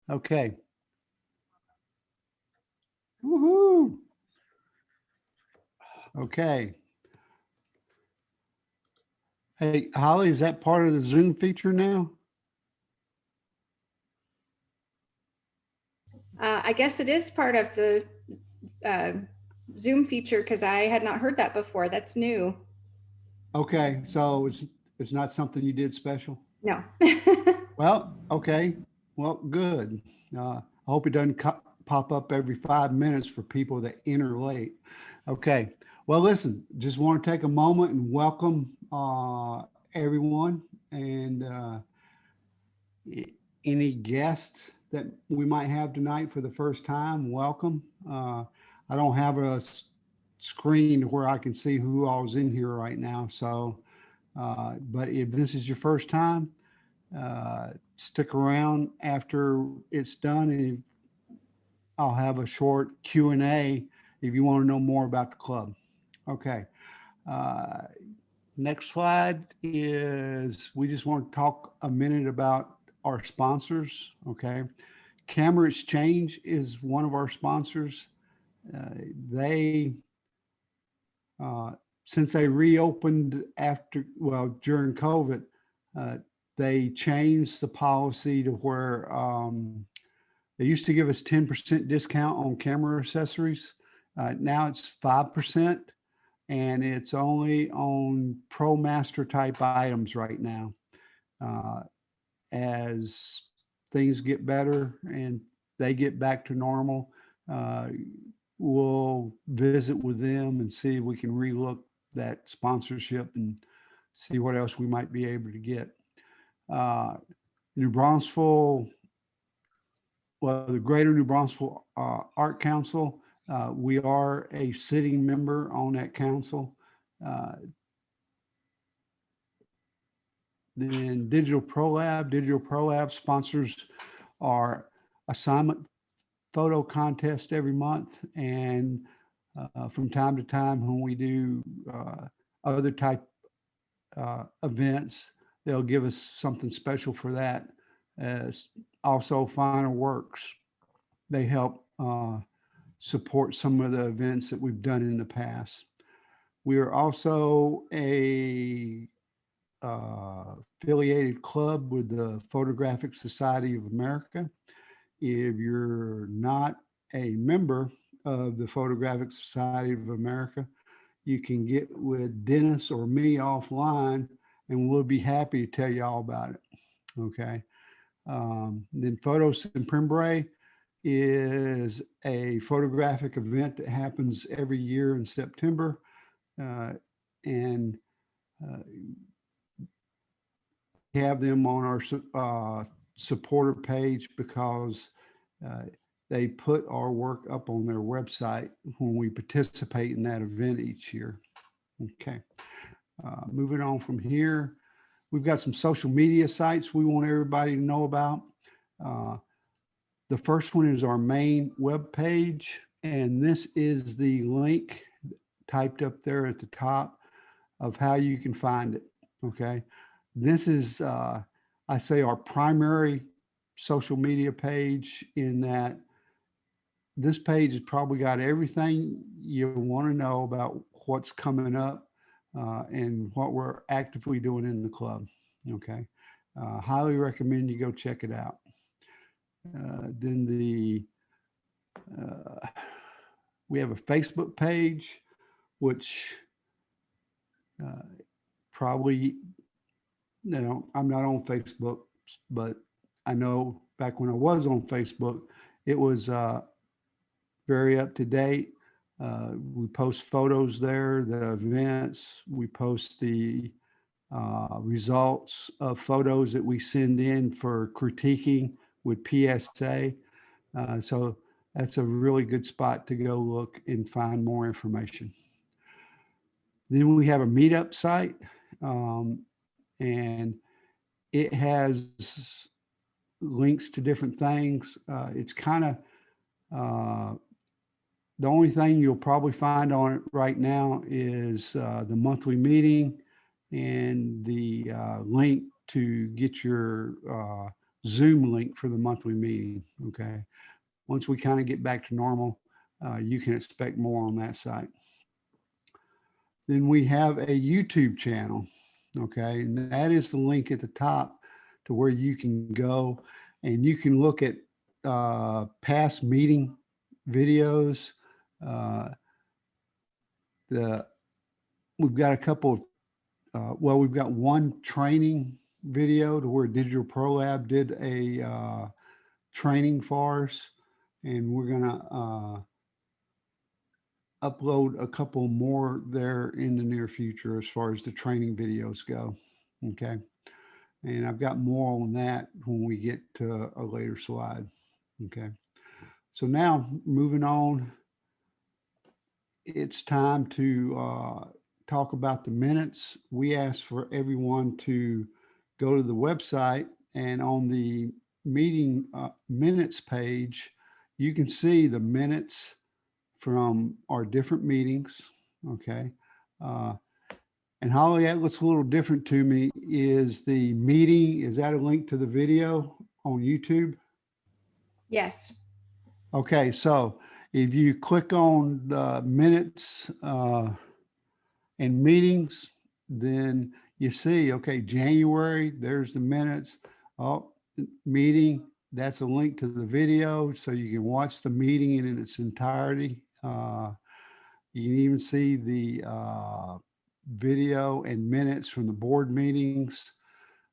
Okay. Woohoo. Okay. Hey, Holly, is that part of the Zoom feature now? I guess it is part of the uh, Zoom feature because I had not heard that before. That's new. Okay, so it's not something you did special? No. Well, okay. Well, good. I hope it doesn't pop up every 5 minutes for people that enter late. Okay. Well, listen, just want to take a moment and welcome everyone and any guests that we might have tonight for the first time. Welcome. I don't have a screen where I can see who all's in here right now. So, but if this is your first time, stick around after it's done, and I'll have a short Q&A if you want to know more about the club. Okay. Uh, Next slide is we just want to talk a minute about our sponsors. Okay. Camera Exchange is one of our sponsors. They uh, since they reopened during COVID, uh, they changed the policy to where they used to give us 10% discount on camera accessories. Now it's 5%, and it's only on Pro Master type items right now. Uh, as things get better and they get back to normal, uh, we'll visit with them and see if we can relook that sponsorship and see what else we might be able to get. Uh, New Braunfels, well, the Greater New Braunfels Art Council, we are a sitting member on that council. Uh, then Digital Pro Lab sponsors our assignment photo contest every month, and from time to time when we do other type events, they'll give us something special for that. Also, Finer Works, they help support some of the events that we've done in the past. We are also a affiliated club with the Photographic Society of America. If you're not a member of the Photographic Society of America, you can get with Dennis or me offline, and we'll be happy to tell you all about it. Okay. Then Photos Semprembre is a photographic event that happens every year in September. Uh, and uh, we have them on our supporter page because uh, they put our work up on their website when we participate in that event each year. Okay. Moving on from here, we've got some social media sites we want everybody to know about. Uh, the first one is our main web page, and this is the link typed up there at the top of how you can find it. Okay. This is, I say, our primary social media page, in that this page has probably got everything you want to know about what's coming up and what we're actively doing in the club. Okay. Highly recommend you go check it out. Then uh, we have a Facebook page, which uh, probably, I'm not on Facebook, but I know back when I was on Facebook, it was very up to date. We post photos there, the events, we post the results of photos that we send in for critiquing with PSA. So that's a really good spot to go look and find more information. Then we have a meetup site, and it has links to different things. It's kind of the only thing you'll probably find on it right now is the monthly meeting and the link to get your Zoom link for the monthly meeting. Okay. Once we kind of get back to normal, you can expect more on that site. Then we have a YouTube channel. Okay. And that is the link at the top to where you can go and you can look at past meeting videos. We've got a couple of, we've got one training video to where Digital Pro Lab did a training for us, and we're gonna upload a couple more there in the near future as far as the training videos go. Okay. And I've got more on that when we get to a later slide. Okay. So now moving on, it's time to talk about the minutes. We asked for everyone to go to the website, and on the meeting minutes page, you can see the minutes from our different meetings. Okay. And Holly, that looks a little different to me. Is the meeting, is that a link to the video on YouTube? Yes. Okay, so if you click on the minutes and meetings, then you see, okay, January, there's the minutes. Oh, meeting, that's a link to the video, so you can watch the meeting in its entirety. You can even see the video and minutes from the board meetings.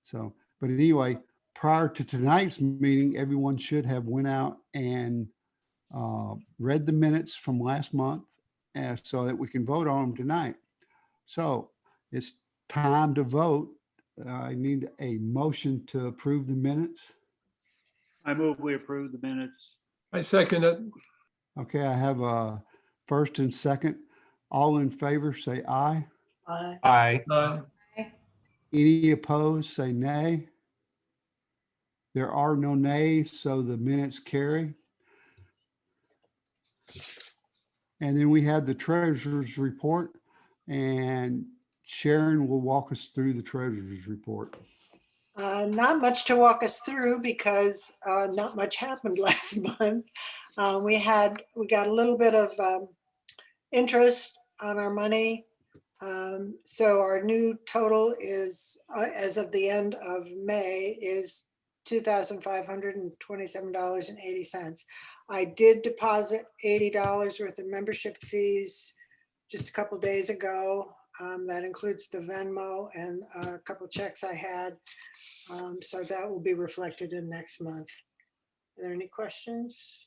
So, but anyway, prior to tonight's meeting, everyone should have went out and read the minutes from last month so that we can vote on them tonight. So it's time to vote. I need a motion to approve the minutes. I move we approve the minutes. I second it. Okay, I have a first and second. All in favor, say aye. Aye. Aye. Any opposed, say nay. There are no nays, so the minutes carry. And then we have the treasurer's report, and Sharon will walk us through the treasurer's report. Not much to walk us through because not much happened last month. We got a little bit of interest on our money. So our new total is, as of the end of May, is $2,527.80. I did deposit $80 worth of membership fees just a couple days ago. That includes the Venmo and a couple checks I had. So that will be reflected in next month. Are there any questions?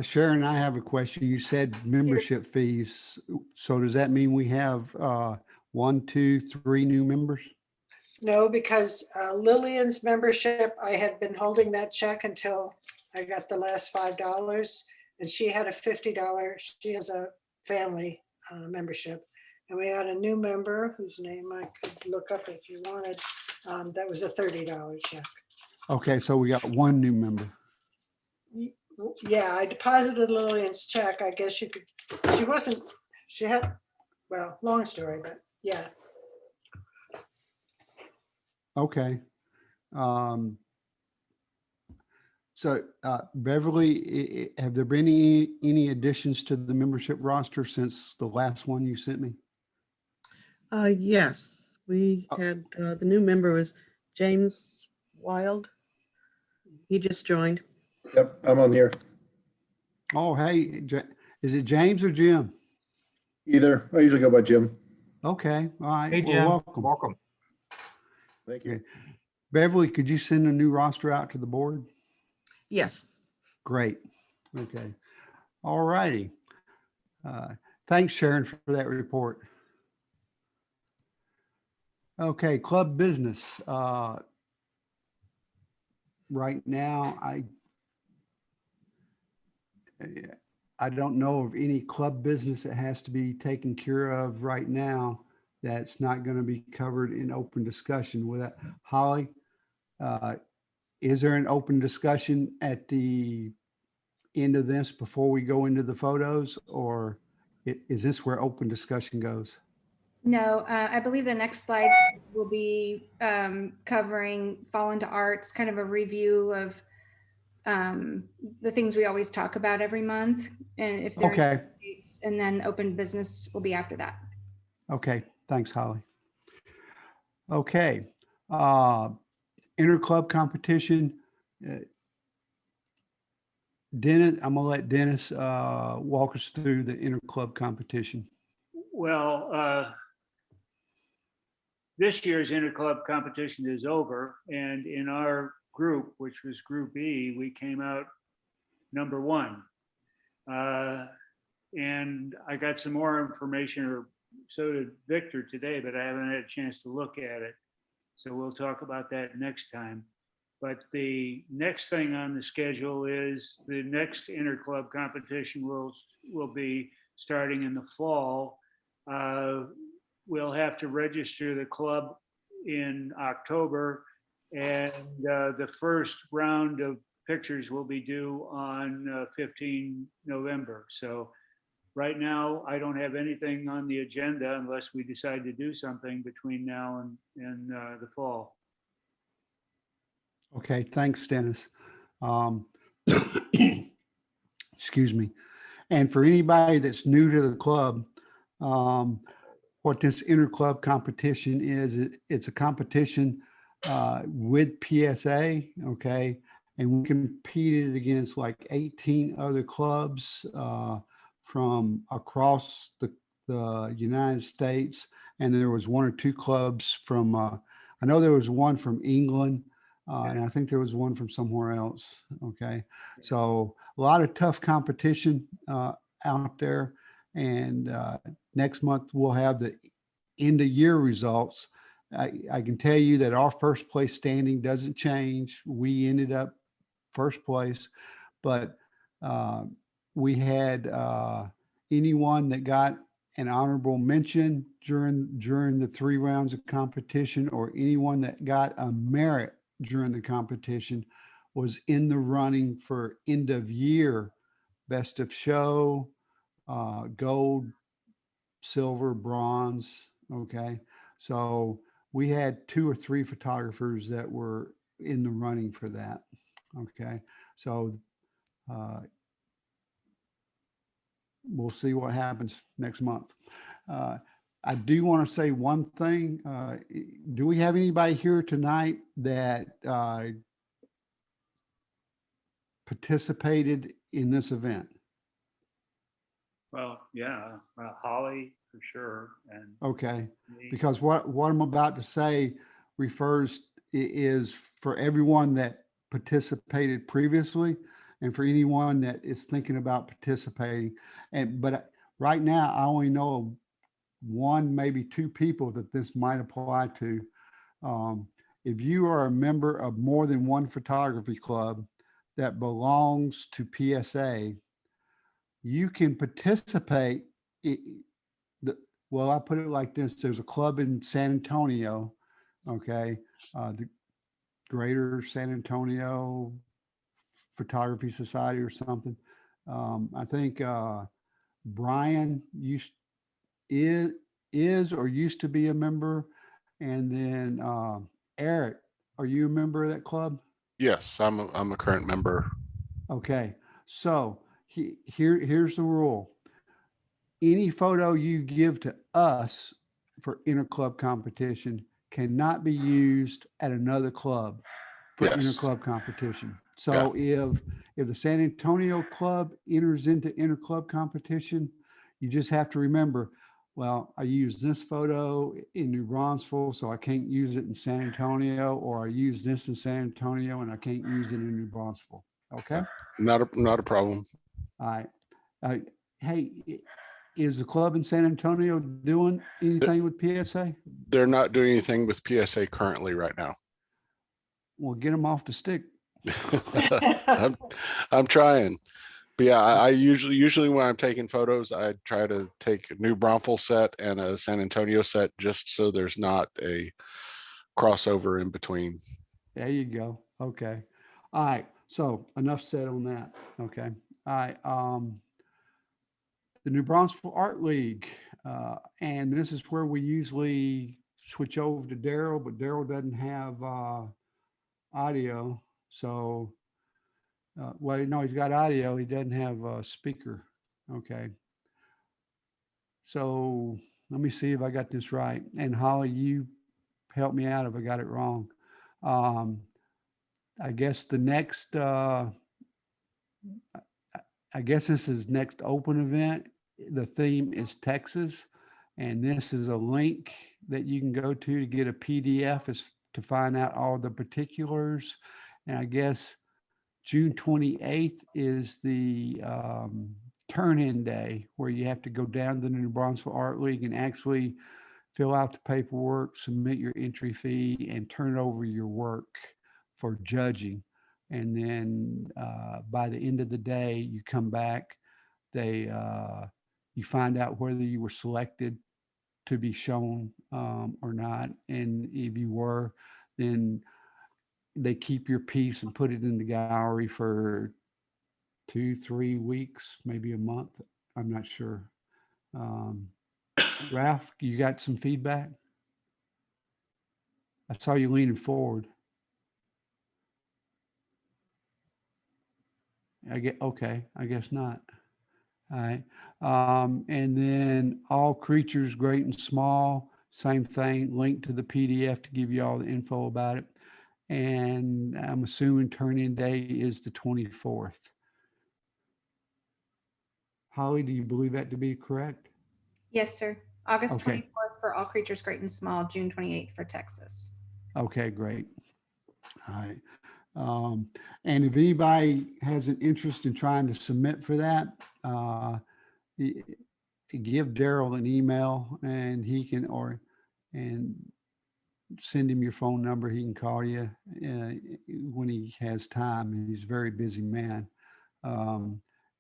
Sharon, I have a question. You said membership fees. So does that mean we have 1, 2, 3 new members? No, because Lillian's membership, I had been holding that check until I got the last $5, and she had a $50. She has a family membership, and we had a new member whose name I could look up if you wanted. That was a $30 check. Okay, so we got 1 new member. Yeah, I deposited Lillian's check. I guess you could, she had, well, long story, but yeah. Okay. So Beverly, have there been any additions to the membership roster since the last one you sent me? Yes, we had, the new member was James Wild. He just joined. Yep, I'm on here. Oh, hey, is it James or Jim? Either. I usually go by Jim. Okay, all right. Hey, Well, Jim. welcome. Welcome. Thank you. Okay. Beverly, could you send a new roster out to the board? Yes. Great. Okay. All righty. Thanks, Sharon, for that report. Okay, club business. Right now, I don't know of any club business that has to be taken care of right now that's not going to be covered in open discussion. With that, Holly, is there an open discussion at the end of this before we go into the photos, or is this where open discussion goes? No, I believe the next slides will be covering Fall into Arts, kind of a review of the things we always talk about every month. And if there are Okay, dates, and then open business will be after that. okay, thanks, Holly. Okay, uh, interclub competition. uh, Dennis, I'm gonna let Dennis walk us through the interclub competition. Well, this year's interclub competition is over, and in our group, which was Group E, we came out number one. And I got some more information, or so did Victor today, but I haven't had a chance to look at it. So we'll talk about that next time. But the next thing on the schedule is the next interclub competition will be starting in the fall. We'll have to register the club in October, and the first round of pictures will be due on 15 November. So right now, I don't have anything on the agenda unless we decide to do something between now and the fall. Okay, thanks, Dennis. Um, excuse me. And for anybody that's new to the club, what this interclub competition is, it's a competition with PSA, okay? And we competed against like 18 other clubs from across the United States. And there was one or two clubs from, I know there was one from England, and I think there was one from somewhere else, okay? So a lot of tough competition out there. And next month we'll have the end of year results. I can tell you that our first place standing doesn't change. We ended up first place, but we had anyone that got an honorable mention during the 3 rounds of competition, or anyone that got a merit during the competition was in the running for end of year, best of show, gold, silver, bronze. Okay. So we had 2 or 3 photographers that were in the running for that. Okay. So we'll see what happens next month. I do want to say one thing. Do we have anybody here tonight that participated in this event? Well, yeah, Holly for sure, and Okay, me. because what I'm about to say is for everyone that participated previously and for anyone that is thinking about participating. But right now, I only know of 1, maybe 2 people that this might apply to. If you are a member of more than one photography club that belongs to PSA, you can participate. Well, I put it like this. There's a club in San Antonio, okay? The Greater San Antonio Photography Society or something. I think Brian is or used to be a member. And then Eric, are you a member of that club? Yes, I'm a current member. Okay, so here's the rule. Any photo you give to us for interclub competition cannot be used at another club for Yes. interclub competition. So if the San Antonio club enters into interclub competition, you just have to remember, well, I use this photo in New Braunfels, so I can't use it in San Antonio, or I use this in San Antonio and I can't use it in New Braunfels. Okay. Not a problem. All right. Hey, is the club in San Antonio doing anything with PSA? They're not doing anything with PSA currently right now. Well, get them off the stick. I'm trying. But yeah, I usually when I'm taking photos, I try to take a New Braunfels set and a San Antonio set just so there's not a crossover in between. There you go. Okay. All right. So enough said on that. Okay. All right. The New Braunfels Art League. And this is where we usually switch over to Daryl, but Daryl doesn't have audio. So, well, no, he's got audio. He doesn't have a speaker. Okay. So let me see if I got this right. And Holly, you help me out if I got it wrong. I guess the next, I guess this is next open event. The theme is Texas. And this is a link that you can go to get a PDF is to find out all the particulars. And I guess June 28th is the turn-in day where you have to go down to the New Braunfels Art League and actually fill out the paperwork, submit your entry fee, and turn over your work for judging. And then by the end of the day, you come back, you find out whether you were selected to be shown or not. And if you were, then they keep your piece and put it in the gallery for 2-3 weeks, maybe a month. I'm not sure. Ralph, you got some feedback? I saw you leaning forward. Okay, I guess not. All right. And then all creatures, great and small, same thing, link to the PDF to give you all the info about it. And I'm assuming turn-in day is the 24th. Holly, do you believe that to be correct? Yes, sir. August Okay. 24th for all creatures great and small, June 28th for Texas. Okay, great. All right. And if anybody has an interest in trying to submit for that, give Daryl an email and he can, and send him your phone number. He can call you when he has time. He's a very busy man.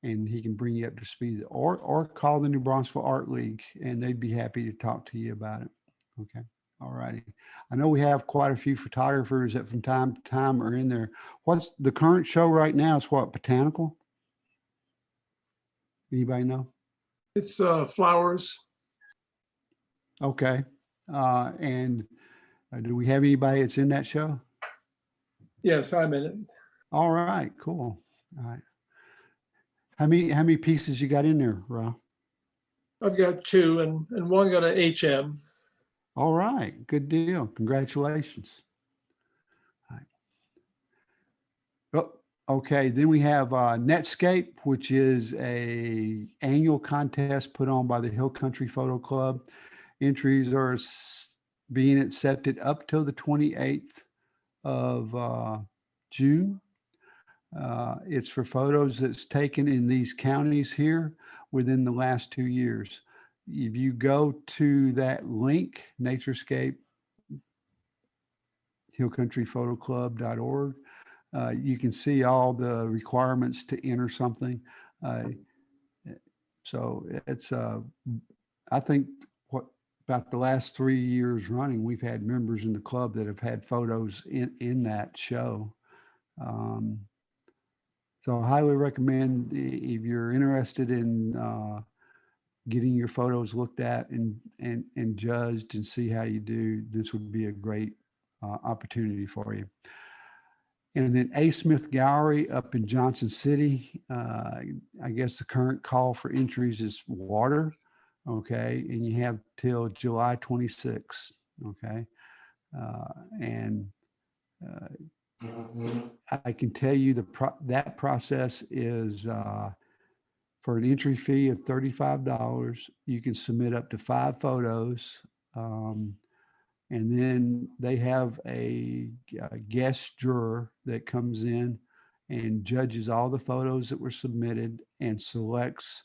And he can bring you up to speed, or call the New Braunfels Art League and they'd be happy to talk to you about it. Okay. All righty. I know we have quite a few photographers that from time to time are in there. What's the current show right now? It's what, Botanical? Anybody know? It's flowers. Okay. And do we have anybody that's in that show? Yes, I'm in it. All right, cool. All right. How many pieces you got in there, Rob? I've got 2 and one got an HM. All right, good deal. Congratulations. All right. Oh, okay, then we have Netscape, which is a annual contest put on by the Hill Country Photo Club. Entries are being accepted up till the 28th of June. It's for photos that's taken in these counties here within the last 2 years. If you go to that link, Naturescape, hillcountryphotoclub.org, you can see all the requirements to enter something. So it's, I think about the last 3 years running, we've had members in the club that have had photos in that show. So I highly recommend if you're interested in getting your photos looked at and judged and see how you do, this would be a great opportunity for you. And then A. Smith Gallery up in Johnson City. I guess the current call for entries is water. Okay. And you have till July 26th. Okay. And I can tell you that process is for an entry fee of $35. You can submit up to 5 photos. And then they have a guest juror that comes in and judges all the photos that were submitted and selects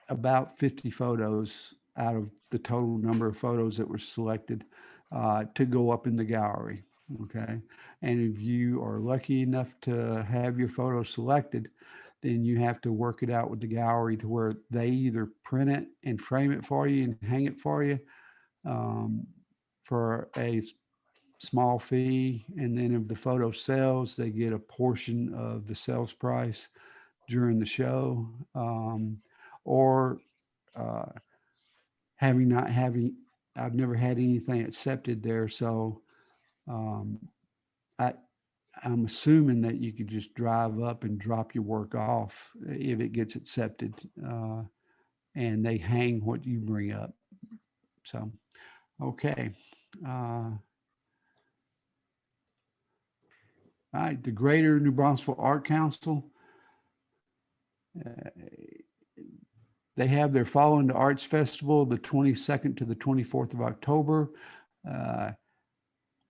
about 50 photos out of the total number of photos that were selected to go up in the gallery. Okay. And if you are lucky enough to have your photo selected, then you have to work it out with the gallery to where they either print it and frame it for you and hang it for you for a small fee. And then if the photo sells, they get a portion of the sales price. during the show, or I've never had anything accepted there. So um, I'm assuming that you could just drive up and drop your work off if it gets accepted, and they hang what you bring up. So, okay. All right, the Greater New Braunfels Art Council. They have their Fall into Arts Festival the 22nd to the 24th of October.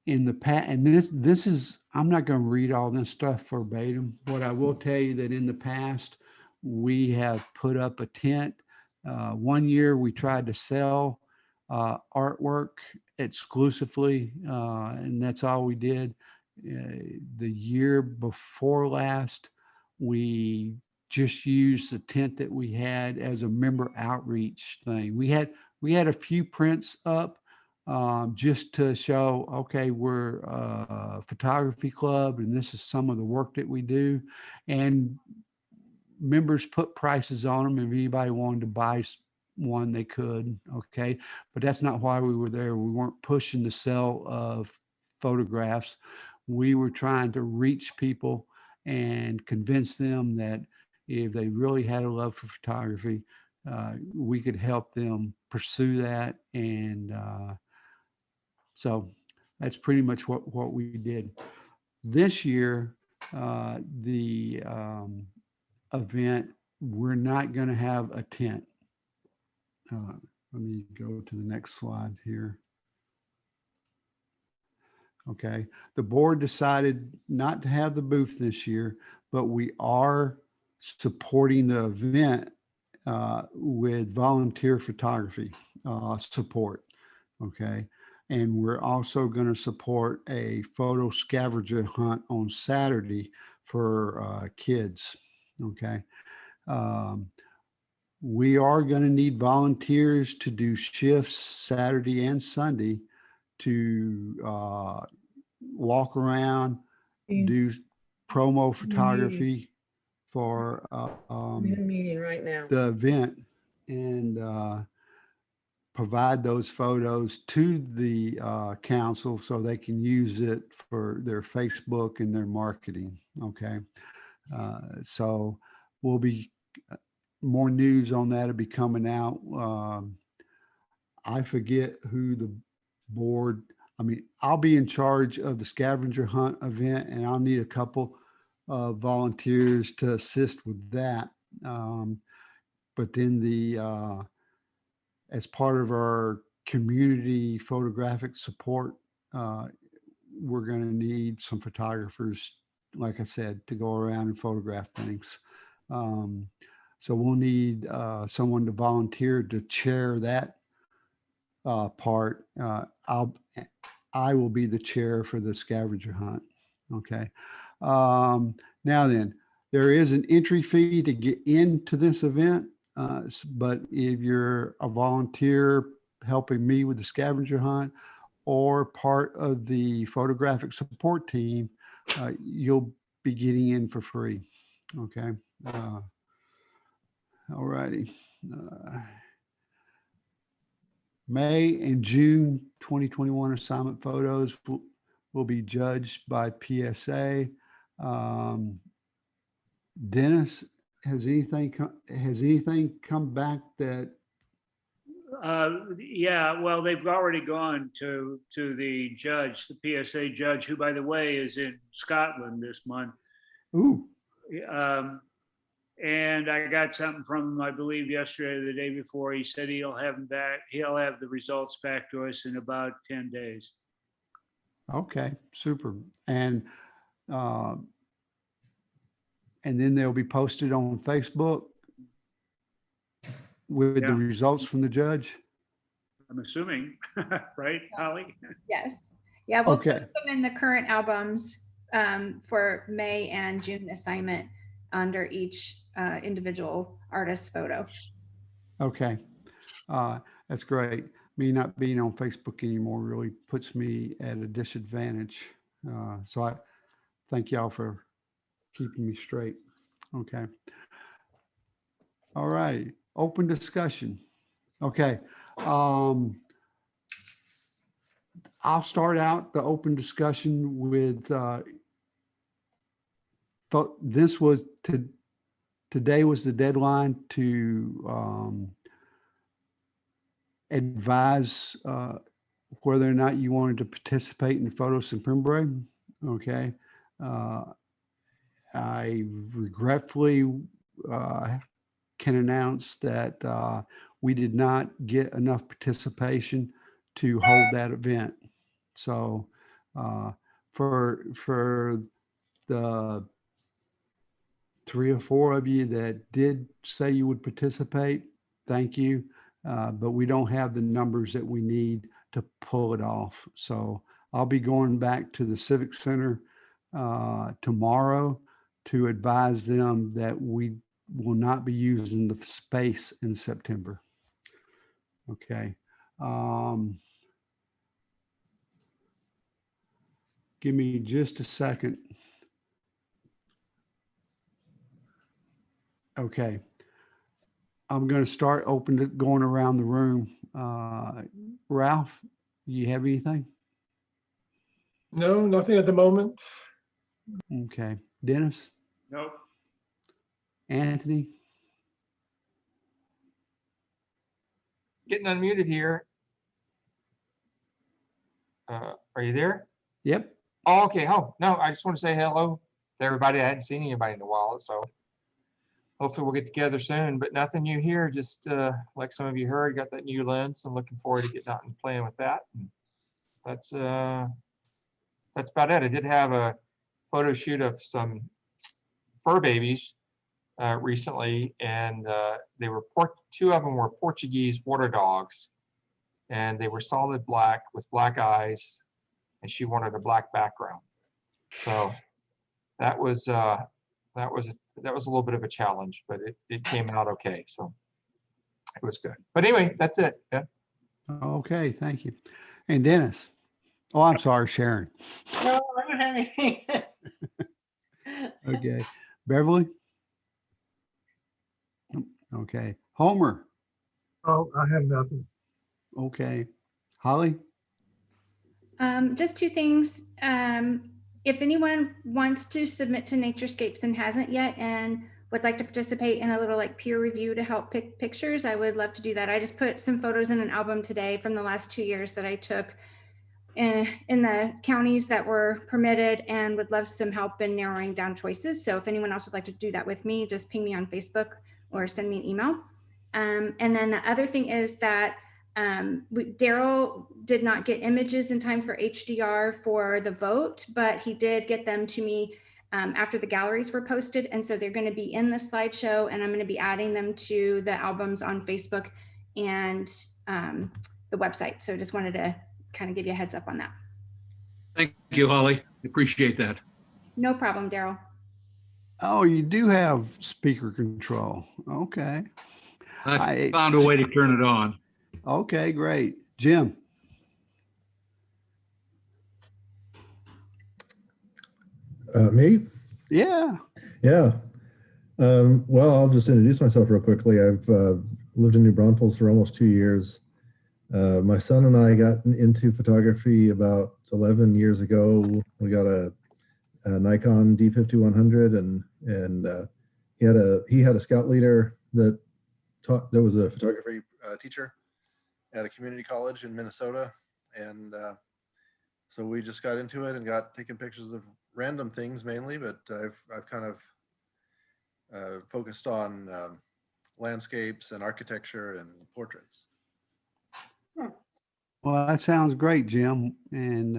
In the past, and this is, I'm not going to read all this stuff verbatim, but I will tell you that in the past, we have put up a tent. One year we tried to sell artwork exclusively, and that's all we did. The year before last, we just used the tent that we had as a member outreach thing. We had a few prints up, just to show, okay, we're a photography club and this is some of the work that we do. And members put prices on them. If anybody wanted to buy one, they could, okay? But that's not why we were there. We weren't pushing the sale of photographs. We were trying to reach people and convince them that if they really had a love for photography, we could help them pursue that. And so that's pretty much what we did. This year, the event, we're not going to have a tent. Let me go to the next slide here. Okay, the board decided not to have the booth this year, but we are supporting the event with volunteer photography support. Okay. And we're also going to support a photo scavenger hunt on Saturday for kids. Okay. We are going to need volunteers to do shifts Saturday and Sunday to walk around, do promo photography for I'm in a meeting right now. the event, and provide those photos to the council so they can use it for their Facebook and their marketing. Okay. So we'll be, more news on that will be coming out. I forget who the board, I'll be in charge of the scavenger hunt event, and I'll need a couple of volunteers to assist with that. But then as part of our community photographic support, we're going to need some photographers, like I said, to go around and photograph things. So we'll need someone to volunteer to chair that part. I will be the chair for the scavenger hunt. Okay. Now then, there is an entry fee to get into this event. But if you're a volunteer helping me with the scavenger hunt or part of the photographic support team, you'll be getting in for free. Okay. All righty. May and June 2021 assignment photos will be judged by PSA. Dennis, has anything come back that? Yeah, well, they've already gone to the judge, the PSA judge, who, by the way, is in Scotland this month. Ooh. And I got something from him, I believe, yesterday or the day before. He said he'll have them back. He'll have the results back to us in about 10 days. Okay, super. And then they'll be posted on Facebook with the results from the judge. I'm assuming, right, Holly? Yes. Yeah, we'll Okay. post them in the current albums for May and June assignment under each individual artist's photo. Okay. That's great. Me not being on Facebook anymore really puts me at a disadvantage. So I thank y'all for keeping me straight. Okay. All right, open discussion. Okay. I'll start out the open discussion with, this was today was the deadline to advise whether or not you wanted to participate in Photo September. Okay. I regretfully can announce that we did not get enough participation to hold that event. So for the 3 or 4 of you that did say you would participate, thank you. But we don't have the numbers that we need to pull it off. So I'll be going back to the Civic Center tomorrow to advise them that we will not be using the space in September. Okay. Give me just a second. Okay. I'm going to start going around the room. Ralph, you have anything? No, nothing at the moment. Okay. Dennis, Nope. Anthony, Getting unmuted here. Are you there? yep. Oh, okay. Oh, no, I just want to say hello to everybody. I hadn't seen anybody in a while, so hopefully we'll get together soon, but nothing new here. Just like some of you heard, got that new lens. I'm looking forward to getting out and playing with that. And that's about it. I did have a photo shoot of some fur babies recently, and they were 2 of them were Portuguese water dogs, and they were solid black with black eyes, and she wanted a black background. So that was a little bit of a challenge, but it came out okay. So it was good. But anyway, that's it. Yeah. Okay. Thank you. And Dennis. Oh, I'm sorry, Sharon. No, I don't have anything. Okay. Beverly. Okay. Homer. Oh, I have nothing. Okay. Holly. Just 2 things. If anyone wants to submit to Naturescapes and hasn't yet and would like to participate in a little like peer review to help pick pictures, I would love to do that. I just put some photos in an album today from the last 2 years that I took in the counties that were permitted and would love some help in narrowing down choices. So if anyone else would like to do that with me, just ping me on Facebook or send me an email. And then the other thing is that Daryl did not get images in time for HDR for the vote, but he did get them to me after the galleries were posted. And so they're going to be in the slideshow, and I'm going to be adding them to the albums on Facebook and the website. So just wanted to kind of give you a heads up on that. Thank you, Holly. Appreciate that. No problem, Daryl. Oh, you do have speaker control. Okay. I found a way to turn it on. Okay, great. Jim. Me? Yeah. Yeah. Well, I'll just introduce myself real quickly. I've lived in New Braunfels for almost 2 years. My son and I got into photography about 11 years ago. We got a Nikon D5100, and he had a scout leader that was a photography teacher at a community college in Minnesota, and so we just got into it and got taking pictures of random things mainly, but I've kind of focused on landscapes and architecture and portraits. Well, that sounds great, Jim, and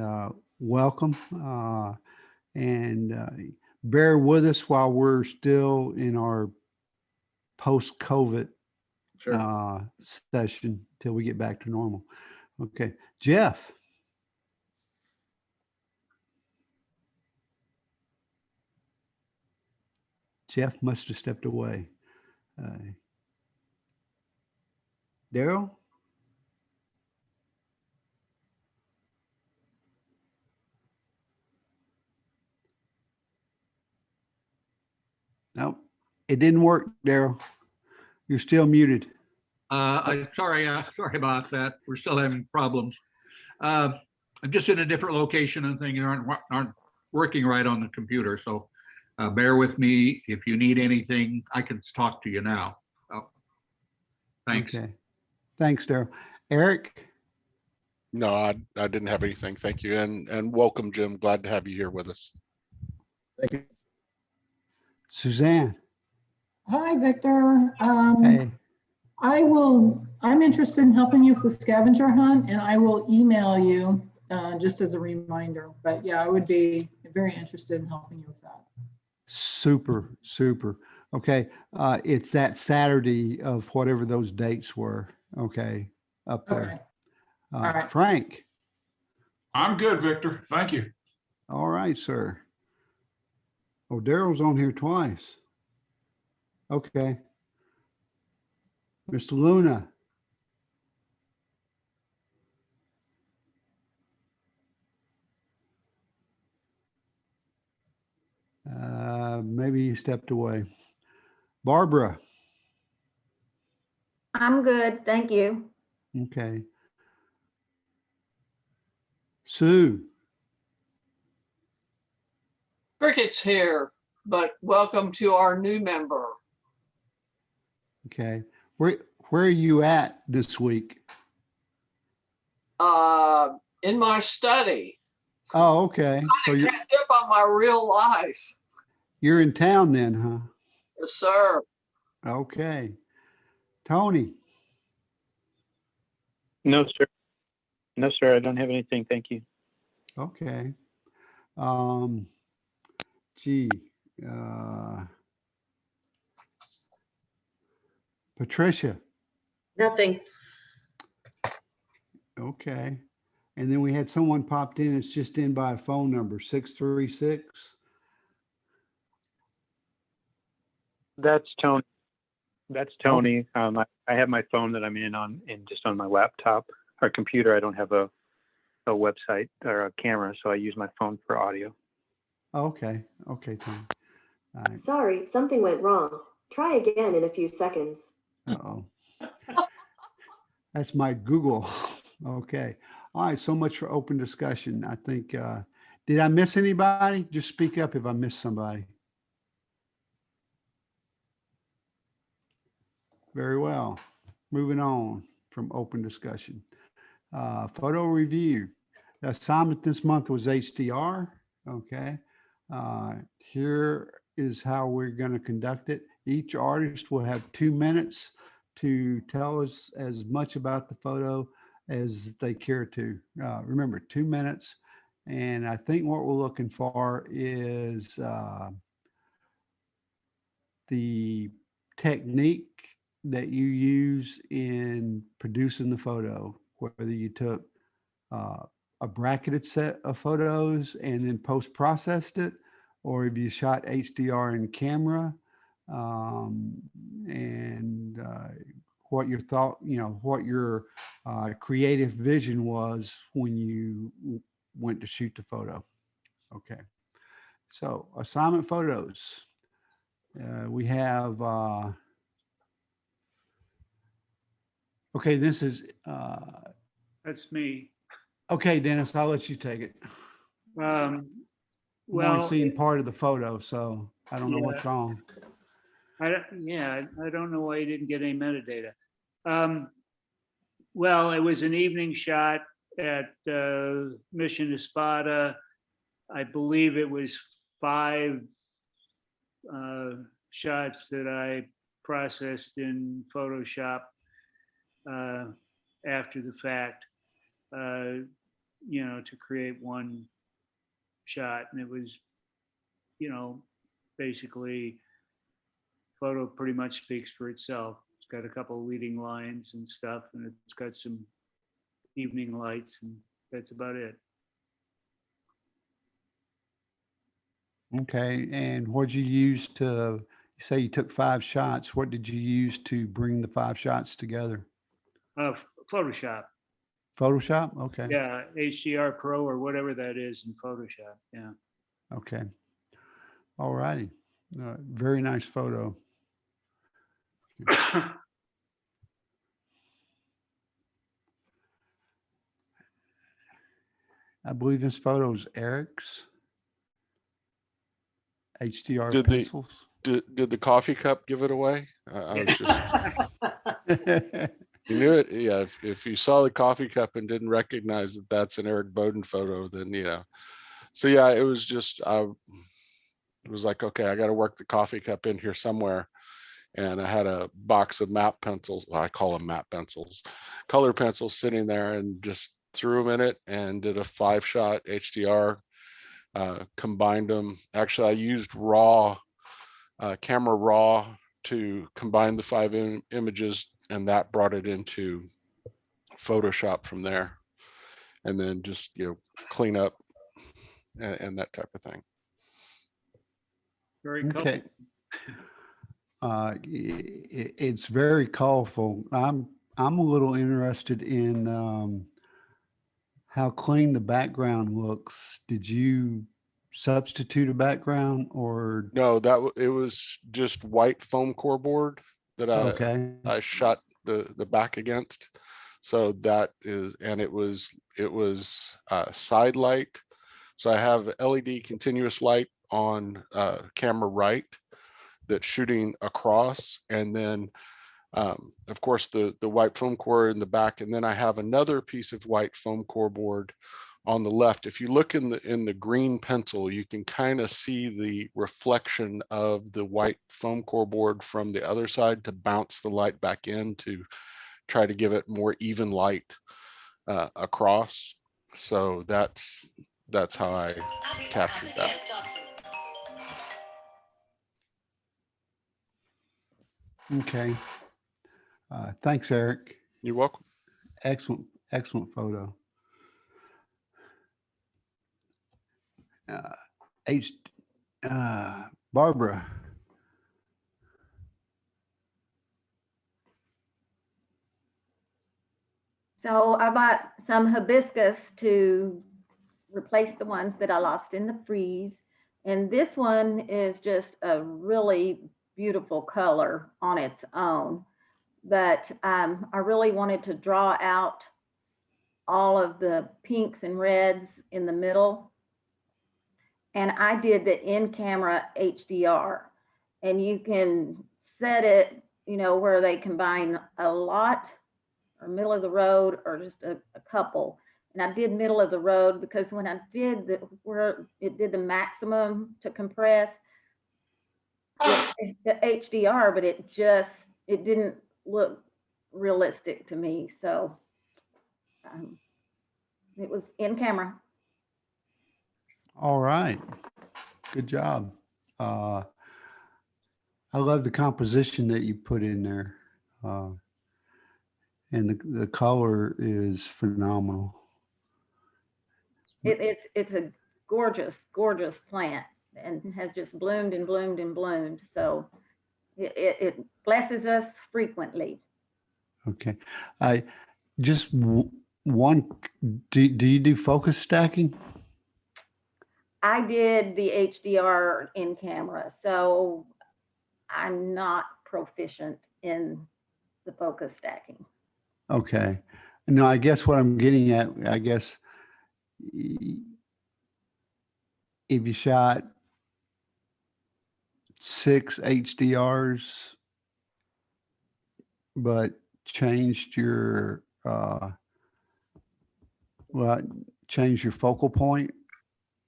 welcome. And bear with us while we're still in our post-COVID Sure. session till we get back to normal. Okay, Jeff. Jeff must have stepped away. Daryl? Nope. It didn't work, Daryl. You're still muted. I'm sorry, sorry about that. We're still having problems. I'm just in a different location and things aren't working right on the computer. So bear with me. If you need anything, I can talk to you now. Oh, thanks. Okay. Thanks, Daryl. Eric? No, I didn't have anything. Thank you. And welcome, Jim. Glad to have you here with us. Thank you. Suzanne? Hi, Victor. Hey. I'm interested in helping you with the scavenger hunt, and I will email you just as a reminder. But yeah, I would be very interested in helping you with that. Super, super. Okay. It's that Saturday of whatever those dates were. Okay. Up there. Okay. All right. Frank? I'm good, Victor. Thank you. All right, sir. Oh, Daryl's on here twice. Okay. Mr. Luna? Maybe you stepped away. Barbara? I'm good, thank you. Okay. Sue? Cricket's here, but welcome to our new member. Okay. Where are you at this week? In my study. Oh, okay. So I catch up on my real life. you're in town then, huh? Yes, sir. Okay. Tony? No, sir. No, sir. I don't have anything. Thank you. Okay. Gee. Patricia? Nothing. Okay. And then we had someone popped in. It's just in by a phone number, 636. That's Tony. That's Tony. I have my phone that I'm in just on my laptop or computer. I don't have a website or a camera, so I use my phone for audio. Okay. Okay, Tony. All right. Sorry, something went wrong. Try again in a few seconds. Uh-oh. That's my Google. Okay. All right. So much for open discussion. I think, did I miss anybody? Just speak up if I missed somebody. Very well. Moving on from open discussion. Photo review. The assignment this month was HDR. Okay. Here is how we're going to conduct it. Each artist will have 2 minutes to tell us as much about the photo as they care to. Remember, 2 minutes. And I think what we're looking for is the technique that you use in producing the photo, whether you took a bracketed set of photos and then post-processed it, or if you shot HDR in camera, and what your thought, what your creative vision was when you went to shoot the photo. Okay. So assignment photos. We have, okay, this is, That's me. okay, Dennis, I'll let you take it. I'm Well, only seeing part of the photo, so I don't know what's wrong. I don't know why you didn't get any metadata. Well, it was an evening shot at Mission Espada. I believe it was 5 shots that I processed in Photoshop after the fact, to create one shot. And it was, basically photo pretty much speaks for itself. It's got a couple of leading lines and stuff, and it's got some evening lights, and that's about it. Okay, and what'd you use to, you say you took 5 shots. What did you use to bring the 5 shots together? Photoshop. Photoshop? Okay. Yeah, HDR Pro or whatever that is in Photoshop. Yeah. Okay. All righty. Very nice photo. I believe this photo is Eric's. HDR Did pencils. did the coffee cup give it away? I was just, you knew it. Yeah. If you saw the coffee cup and didn't recognize that that's an Eric Bowden photo, then, you know, so yeah, it was just, it was like, okay, I got to work the coffee cup in here somewhere. And I had a box of map pencils. Well, I call them map pencils, color pencils sitting there, and just threw them in it and did a 5-shot HDR, combined them. Actually, I used camera raw to combine the 5 images, and that brought it into Photoshop from there. And then just, you know, clean up and that type of thing. Very Okay. colorful. It's very colorful. I'm a little interested in how clean the background looks. Did you substitute a background or? No, it was just white foam core board that Okay. I shot the back against. So that is, and it was side light. So I have LED continuous light on camera right that's shooting across, and then of course the white foam core in the back, and then I have another piece of white foam core board on the left. If you look in the green pencil, you can kind of see the reflection of the white foam core board from the other side to bounce the light back in to try to give it more even light across. So that's how I captured that. Okay. Thanks, Eric. You're welcome. Excellent photo. Barbara. So I bought some hibiscus to replace the ones that I lost in the freeze. And this one is just a really beautiful color on its own. But I really wanted to draw out all of the pinks and reds in the middle. And I did the in-camera HDR. And you can set it, you know, where they combine a lot or middle of the road or just a couple. And I did middle of the road because when I did where it did the maximum to compress, the HDR, but it didn't look realistic to me. So it was in camera. All right. Good job. I love the composition that you put in there. And the color is phenomenal. It's a gorgeous plant and has just bloomed and bloomed and bloomed. So it blesses us frequently. Okay. I just one, do you do focus stacking? I did the HDR in camera, so I'm not proficient in the focus stacking. Okay. No, I guess what I'm getting at, I guess if you shot 6 HDRs, but changed your, change your focal point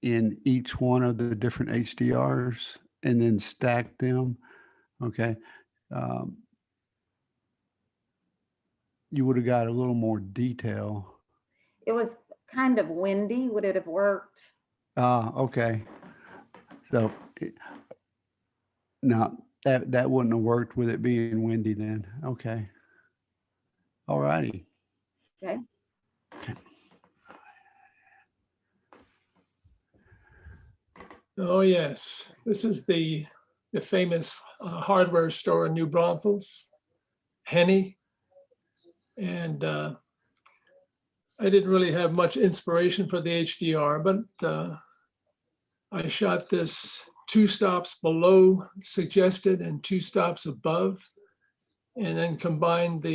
in each one of the different HDRs and then stack them. Okay. You would have got a little more detail. It was kind of windy. Would it have worked? Okay. So no, that wouldn't have worked with it being windy then. Okay. All righty. Okay. Oh, yes. This is the famous hardware store in New Braunfels, Henny. And I didn't really have much inspiration for the HDR, but I shot this 2 stops below suggested and 2 stops above. and then combined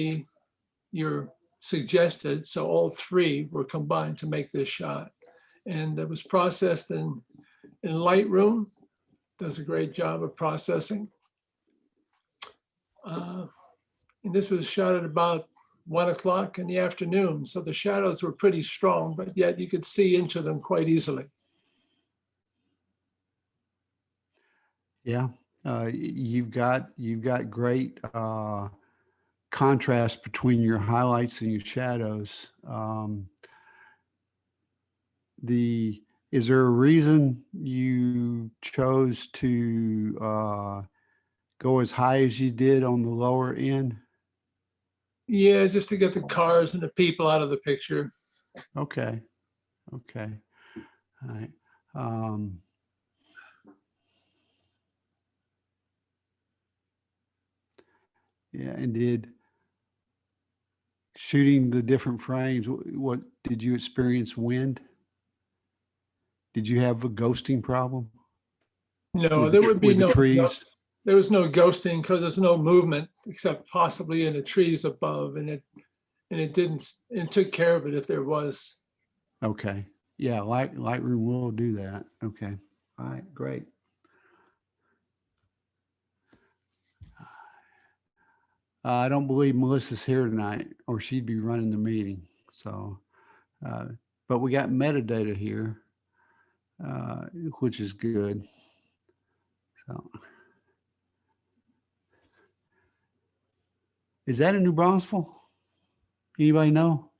your suggested, so all three were combined to make this shot. And it was processed in Lightroom. Does a great job of processing. And this was shot at about 1 o'clock in the afternoon. So the shadows were pretty strong, but yet you could see into them quite easily. Yeah, you've got great contrast between your highlights and your shadows. Is there a reason you chose to go as high as you did on the lower end? Yeah, just to get the cars and the people out of the picture. Okay. Okay. All right. Yeah, and did shooting the different frames, what did you experience wind? Did you have a ghosting problem? No, there would be with the no trees? There was no ghosting because there's no movement except possibly in the trees above, and it took care of it if there was. Okay. Yeah, Lightroom will do that. Okay. All right, great. I don't believe Melissa's here tonight, or she'd be running the meeting. So, but we got metadata here, which is good. So, is that in New Braunfels? Anybody know?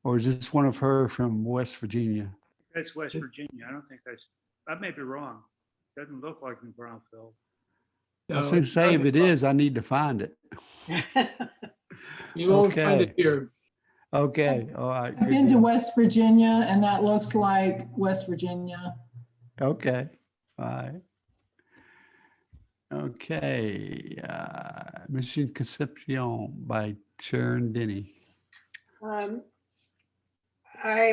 Or is this one of her from West Virginia? That's West Virginia. I don't think I may be wrong. Doesn't look like New Braunfels. I was going to say, if it is, I need to find it. You won't find it here. Okay. All right. I've been to West Virginia, and that looks like West Virginia. Okay. All right. Okay. Mission Concepcion by Sharon Denny. I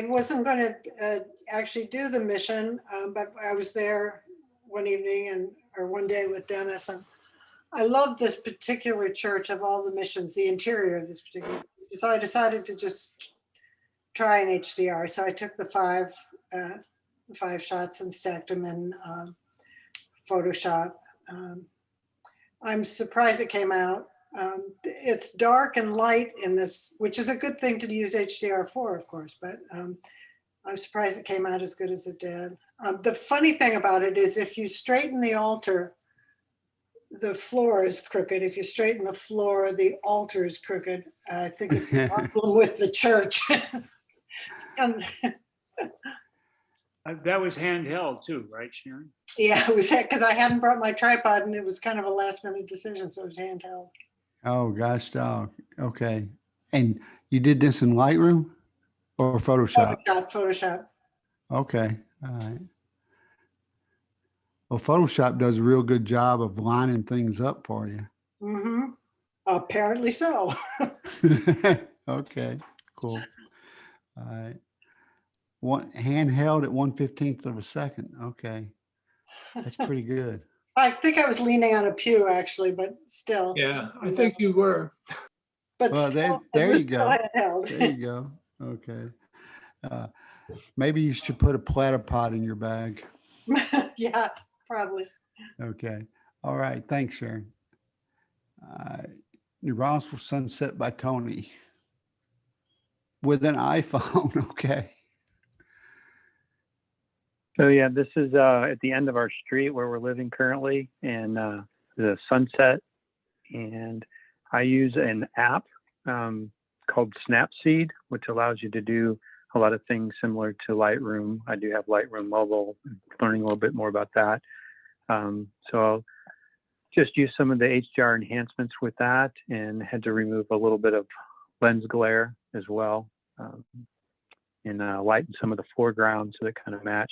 wasn't going to actually do the mission, but I was there one evening or one day with Dennis, and I love this particular church of all the missions, the interior of this particular. So I decided to just try an HDR. So I took the five shots and stacked them in Photoshop. I'm surprised it came out. It's dark and light in this, which is a good thing to use HDR for, of course, but I'm surprised it came out as good as it did. The funny thing about it is if you straighten the altar, the floor is crooked. If you straighten the floor, the altar is crooked. I think it's a problem with the church. That was handheld too, right, Sharon? Yeah, it was because I hadn't brought my tripod and it was kind of a last minute decision, so it was handheld. Oh, gosh, dog. Okay. And you did this in Lightroom or Photoshop? Photoshop. Okay. All right. Well, Photoshop does a real good job of lining things up for you. Mm-hmm. Apparently so. Okay, cool. All right. Handheld at 1/15 of a second. Okay. That's pretty good. I think I was leaning on a pew actually, but still. Yeah, I think you were. But well, still, there you go. Handheld. There you go. Okay. Maybe you should put a platypod in your bag. Yeah, probably. Okay. All right. Thanks, Sharon. New Braunfels Sunset by Tony with an iPhone. Okay. So yeah, this is at the end of our street where we're living currently, and the sunset. And I use an app called Snapseed, which allows you to do a lot of things similar to Lightroom. I do have Lightroom Mobile, learning a little bit more about that. So I'll just use some of the HDR enhancements with that, and had to remove a little bit of lens glare as well, and lighten some of the foreground so that kind of matched,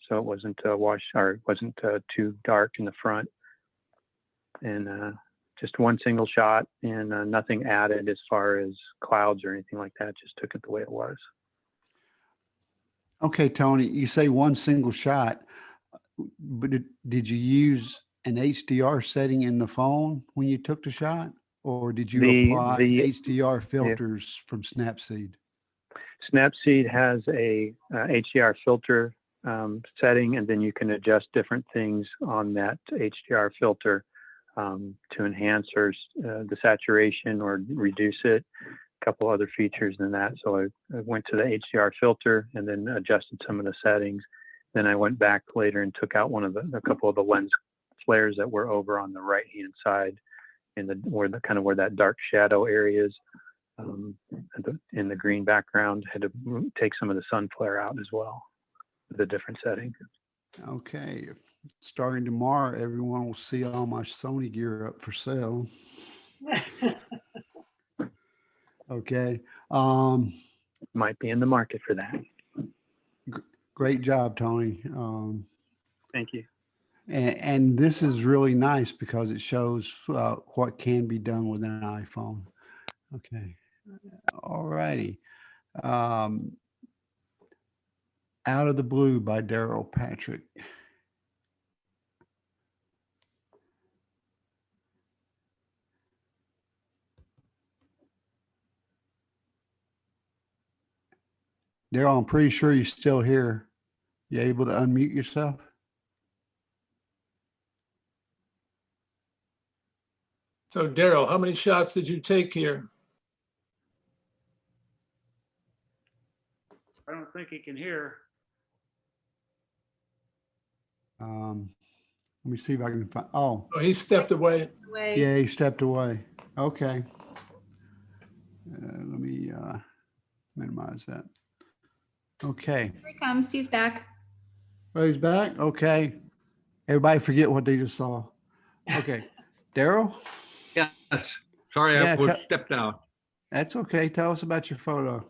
so it wasn't wash, or it wasn't too dark in the front. And just one single shot, and nothing added as far as clouds or anything like that. Just took it the way it was. Okay, Tony, you say one single shot, but did you use an HDR setting in the phone when you took the shot? or did you The- apply the- HDR filters from Snapseed? Snapseed has a HDR filter setting, and then you can adjust different things on that HDR filter to enhance the saturation or reduce it. A couple other features than that. So I went to the HDR filter and then adjusted some of the settings. Then I went back later and took out a couple of the lens flares that were over on the right hand side, where that dark shadow area is. In the green background, had to take some of the sun flare out as well, the different settings. Okay, starting tomorrow, everyone will see all my Sony gear up for sale. Okay. Might be in the market for that. Great job, Tony. Thank you. And this is really nice because it shows what can be done with an iPhone. Okay. All righty. Out of the Blue by Daryl Patrick. Daryl, I'm pretty sure you're still here. You able to unmute yourself? So Daryl, how many shots did you take here? I don't think he can hear. Let me see if I can find. Oh, Oh, he stepped away. yeah, he stepped away. Okay. Let me minimize that. Okay. Here he comes. He's back. Oh, he's back. Okay. Everybody forget what they just saw. Okay. Daryl? Yes, sorry, Yeah, I was stepped out. That's okay. Tell us about your photo.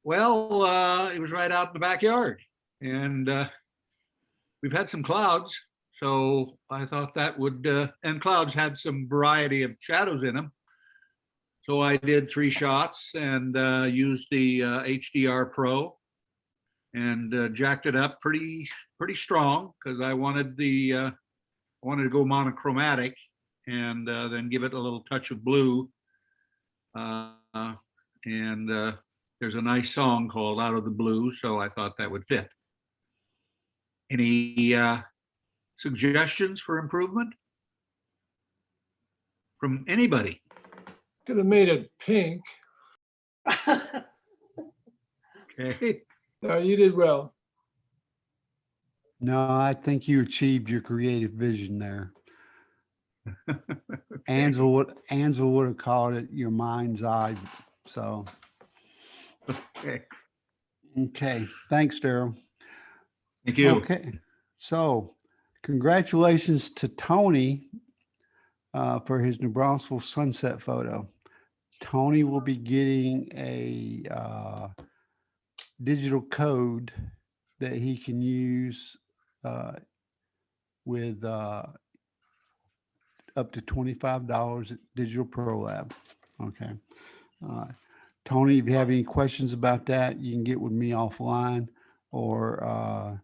Well, it was right out in the backyard, and we've had some clouds, so I thought that would, and clouds had some variety of shadows in them. So I did 3 shots and used the HDR Pro and jacked it up pretty strong because I wanted to go monochromatic and then give it a little touch of blue. There's a nice song called Out of the Blue, so I thought that would fit. Any suggestions for improvement from anybody? Could have made it pink. Okay. No, you did well. No, I think you achieved your creative vision there. Ansel would have called it your mind's eye. So, okay. Thanks, Daryl. Thank you. Okay. So, congratulations to Tony for his New Braunfels sunset photo. Tony will be getting a digital code that he can use with up to $25 at Digital Pro Lab. Okay. Tony, if you have any questions about that, you can get with me offline, or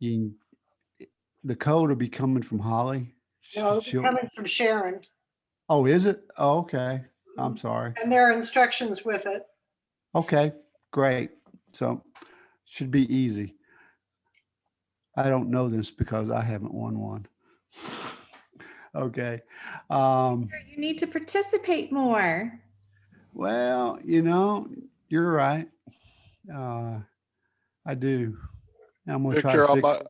the code will be coming from Holly. No, it's coming from Sharon. Oh, is it? Oh, okay. I'm sorry. And there are instructions with it. Okay, great. So should be easy. I don't know this because I haven't won one. Okay. You need to participate more. Well, you're right. I do. I'm gonna try to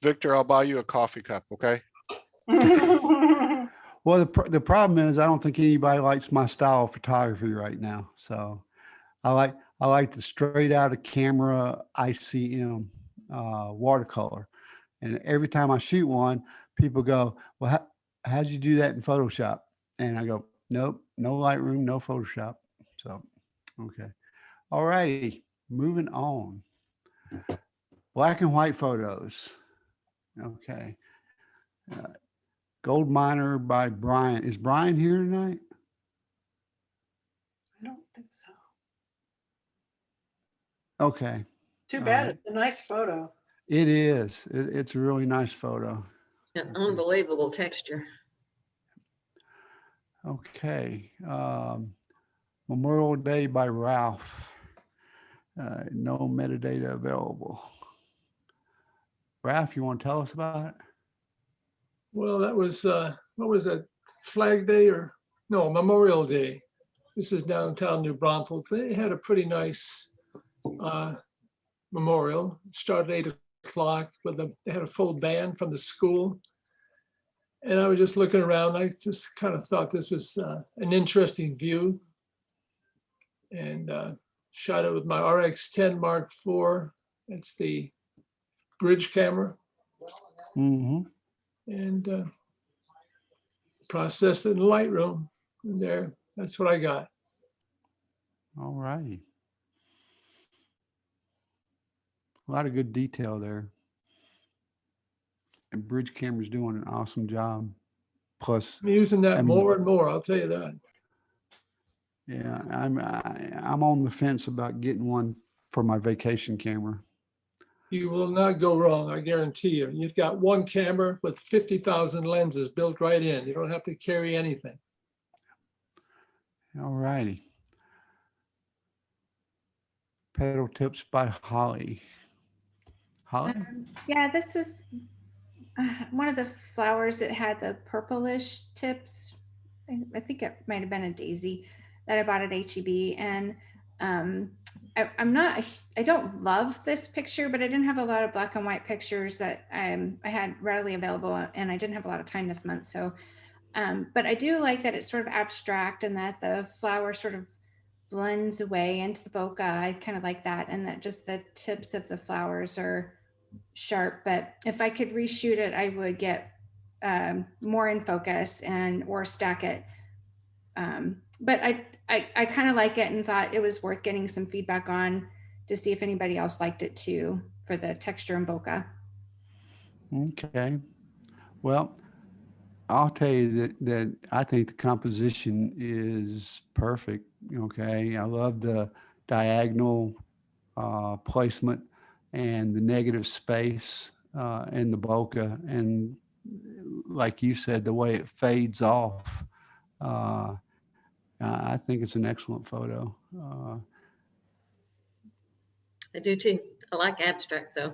Victor, I'll buy you a coffee cup, okay? Well, the problem is I don't think anybody likes my style of photography right now. So I like the straight out of camera ICM watercolor. And every time I shoot one, people go, well, how'd you do that in Photoshop? And I go, nope, no Lightroom, no Photoshop. So, okay. All righty, moving on. Black and white photos. Okay. Gold Miner by Brian. Is Brian here tonight? I don't think so. Okay. Too bad. It's a nice photo. It is. It's a really nice photo. An unbelievable texture. Okay. Memorial Day by Ralph. No metadata available. Ralph, you want to tell us about it? Well, that was, what was that, Flag Day or, no, Memorial Day. This is downtown New Braunfels. They had a pretty nice memorial. It started at 8 o'clock with they had a full band from the school. And I was just looking around. I just kind of thought this was an interesting view. And shot it with my RX-10 Mark IV. It's the bridge camera. Mm-hmm. And processed it in Lightroom. And there, that's what I got. All righty. A lot of good detail there. And Bridge Camera's doing an awesome job. Plus, I'm using that I mean, more and more, I'll tell you that. yeah, I'm on the fence about getting one for my vacation camera. You will not go wrong, I guarantee you. You've got one camera with 50,000 lenses built right in. You don't have to carry anything. All righty. Petal Tips by Holly. Holly? Yeah, this was one of the flowers that had the purplish tips. I think it might have been a daisy that I bought at HEB. And I don't love this picture, but I didn't have a lot of black and white pictures that I had readily available, and I didn't have a lot of time this month. So, but I do like that it's sort of abstract and that the flower sort of blends away into the bokeh. I kind of like that, and that just the tips of the flowers are sharp. But if I could reshoot it, I would get more in focus or stack it. But I kind of like it and thought it was worth getting some feedback on to see if anybody else liked it too for the texture and bokeh. Okay. Well, I'll tell you that I think the composition is perfect. Okay. I love the diagonal placement and the negative space in the bokeh. And like you said, the way it fades off. I think it's an excellent photo. I do too. I like abstract though.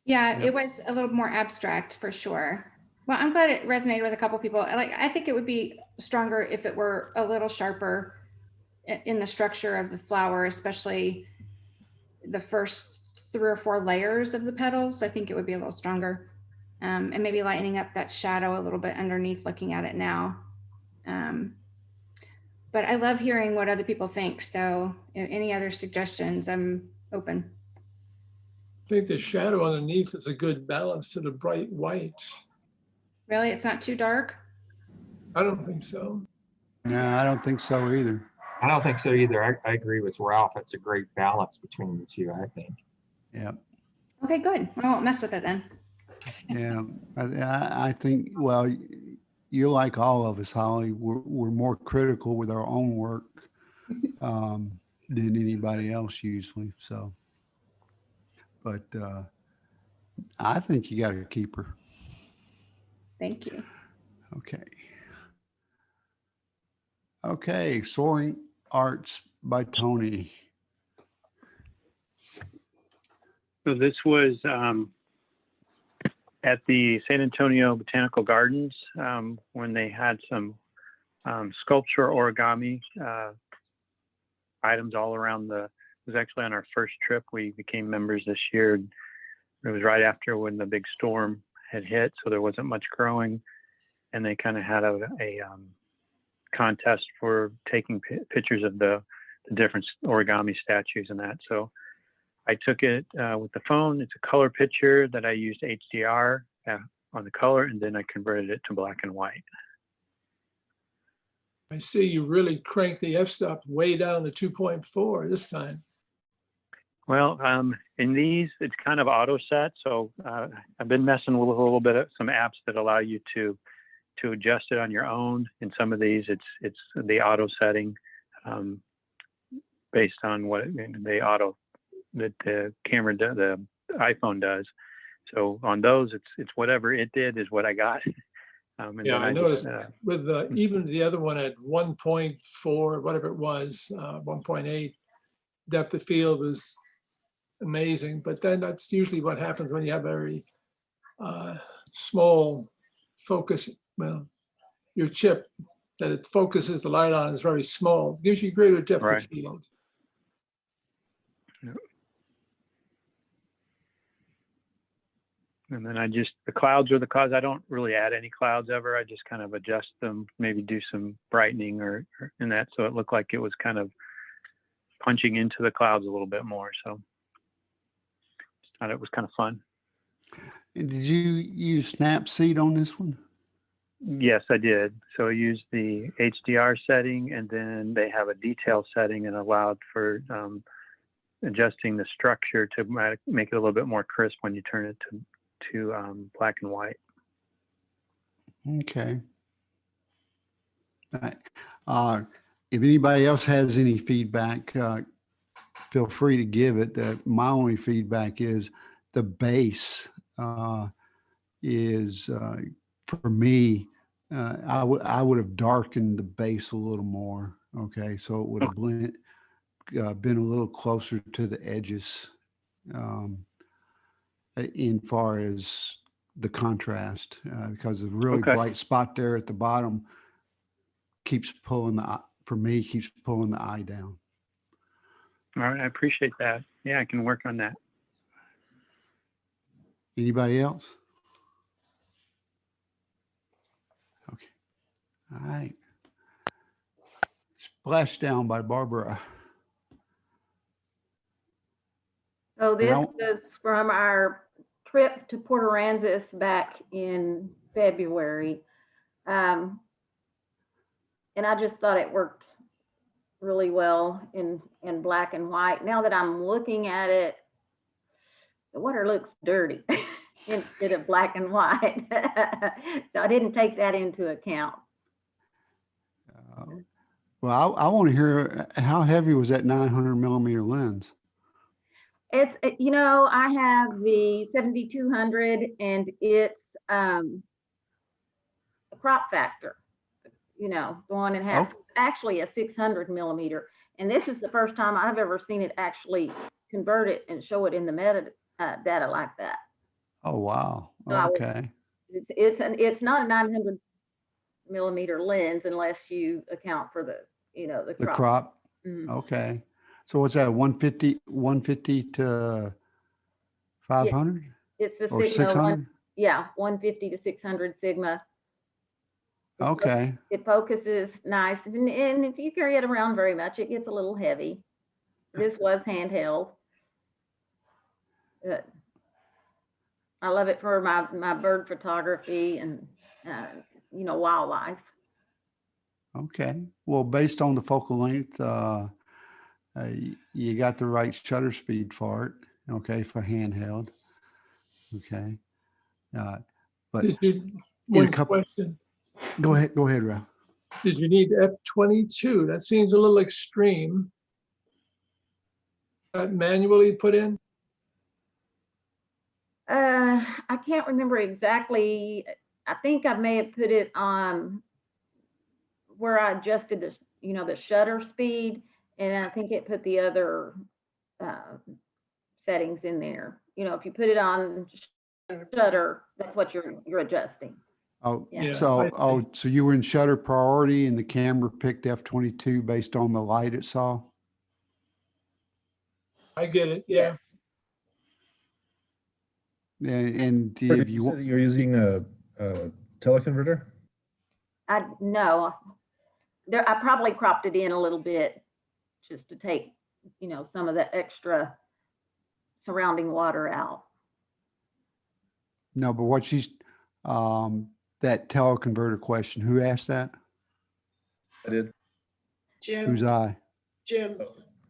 Yeah, Yep. it was a little more abstract for sure. Well, I'm glad it resonated with a couple people. I think it would be stronger if it were a little sharper in the structure of the flower, especially the first 3 or 4 layers of the petals. I think it would be a little stronger, and maybe lightening up that shadow a little bit underneath looking at it now. But I love hearing what other people think. So any other suggestions, I'm open. I think the shadow underneath is a good balance to the bright white. Really, it's not too dark? I don't think so. No, I don't think so either. I don't think so either. I agree with Ralph. It's a great balance between the two, I think. Yeah. Okay, good. I won't mess with it then. Yeah. I think, well, you're like all of us, Holly. We're more critical with our own work than anybody else usually. So, but I think you got to keep her. Thank you. Okay. Okay. Soaring Arts by Tony. So this was at the San Antonio Botanical Gardens when they had some sculpture origami items all around it was actually on our first trip. We became members this year. It was right after when the big storm had hit, so there wasn't much growing. And they kind of had a contest for taking pictures of the different origami statues and that. So I took it with the phone. It's a color picture that I used HDR on the color, and then I converted it to black and white. I see you really cranked the f-stop way down to 2.4 this time. Well, in these, it's kind of auto set. So I've been messing with a little bit of some apps that allow you to adjust it on your own. In some of these, it's the auto setting based on what that the camera the iPhone does. So on those, it's whatever it did is what I got. And Yeah, then I just, noticed with even the other one at 1.4, whatever it was, 1.8, depth of field was amazing. But then that's usually what happens when you have very small focus. Well, your chip that it focuses the light on is very small. It gives you greater depth Right. of field. And then the clouds are the cause. I don't really add any clouds ever. I just kind of adjust them, maybe do some brightening or in that. So it looked like it was kind of punching into the clouds a little bit more. So just thought it was kind of fun. And did you use Snapseed on this one? Yes, I did. So I used the HDR setting, and then they have a detail setting and allowed for adjusting the structure to make it a little bit more crisp when you turn it to black and white. Okay. All right. If anybody else has any feedback, feel free to give it. My only feedback is the base is for me. I would have darkened the base a little more. Okay, so it would have been a little closer to the edges, in far as the contrast, because the really bright spot there at the bottom keeps pulling keeps pulling the eye down. All right, I appreciate that. Yeah, I can work on that. Anybody else? Okay. All right. Splashdown by Barbara. So this And was from our trip to Port Aransas back in February. And I just thought it worked really well in black and white. Now that I'm looking at it, the water looks dirty instead of black and white. So I didn't take that into account. Well, I want to hear, how heavy was that 900 millimeter lens? It's, I have the 7200 and it's a crop factor, the one that has actually a 600 millimeter. And this is the first time I've ever seen it actually convert it and show it in the metadata like that. Oh, wow. So Okay. it's not a 900 millimeter lens unless you account for the The crop. Mhm. Okay. So what's that, 150 to 500? It's the Or Sigma 600? 150 to 600 Sigma. Okay. It focuses nice, and if you carry it around very much, it gets a little heavy. This was handheld. I love it for my bird photography and wildlife. Okay. Well, based on the focal length, you got the right shutter speed for it. Okay, for handheld. Okay. But One question. Go ahead, Ralph. Did you need F22? That seems a little extreme. Manually put in? I can't remember exactly. I think I may have put it on where I adjusted the shutter speed, and I think it put the other settings in there. If you put it on shutter, that's what you're adjusting. Oh, Yeah. so you were in shutter priority and the camera picked F22 based on the light it saw? I get it. Yeah. And Did you say that you're using a teleconverter? No, I probably cropped it in a little bit just to take, some of the extra surrounding water out. No, but what she's, that teleconverter question, who asked that? I did. Jim. Who's I? Jim.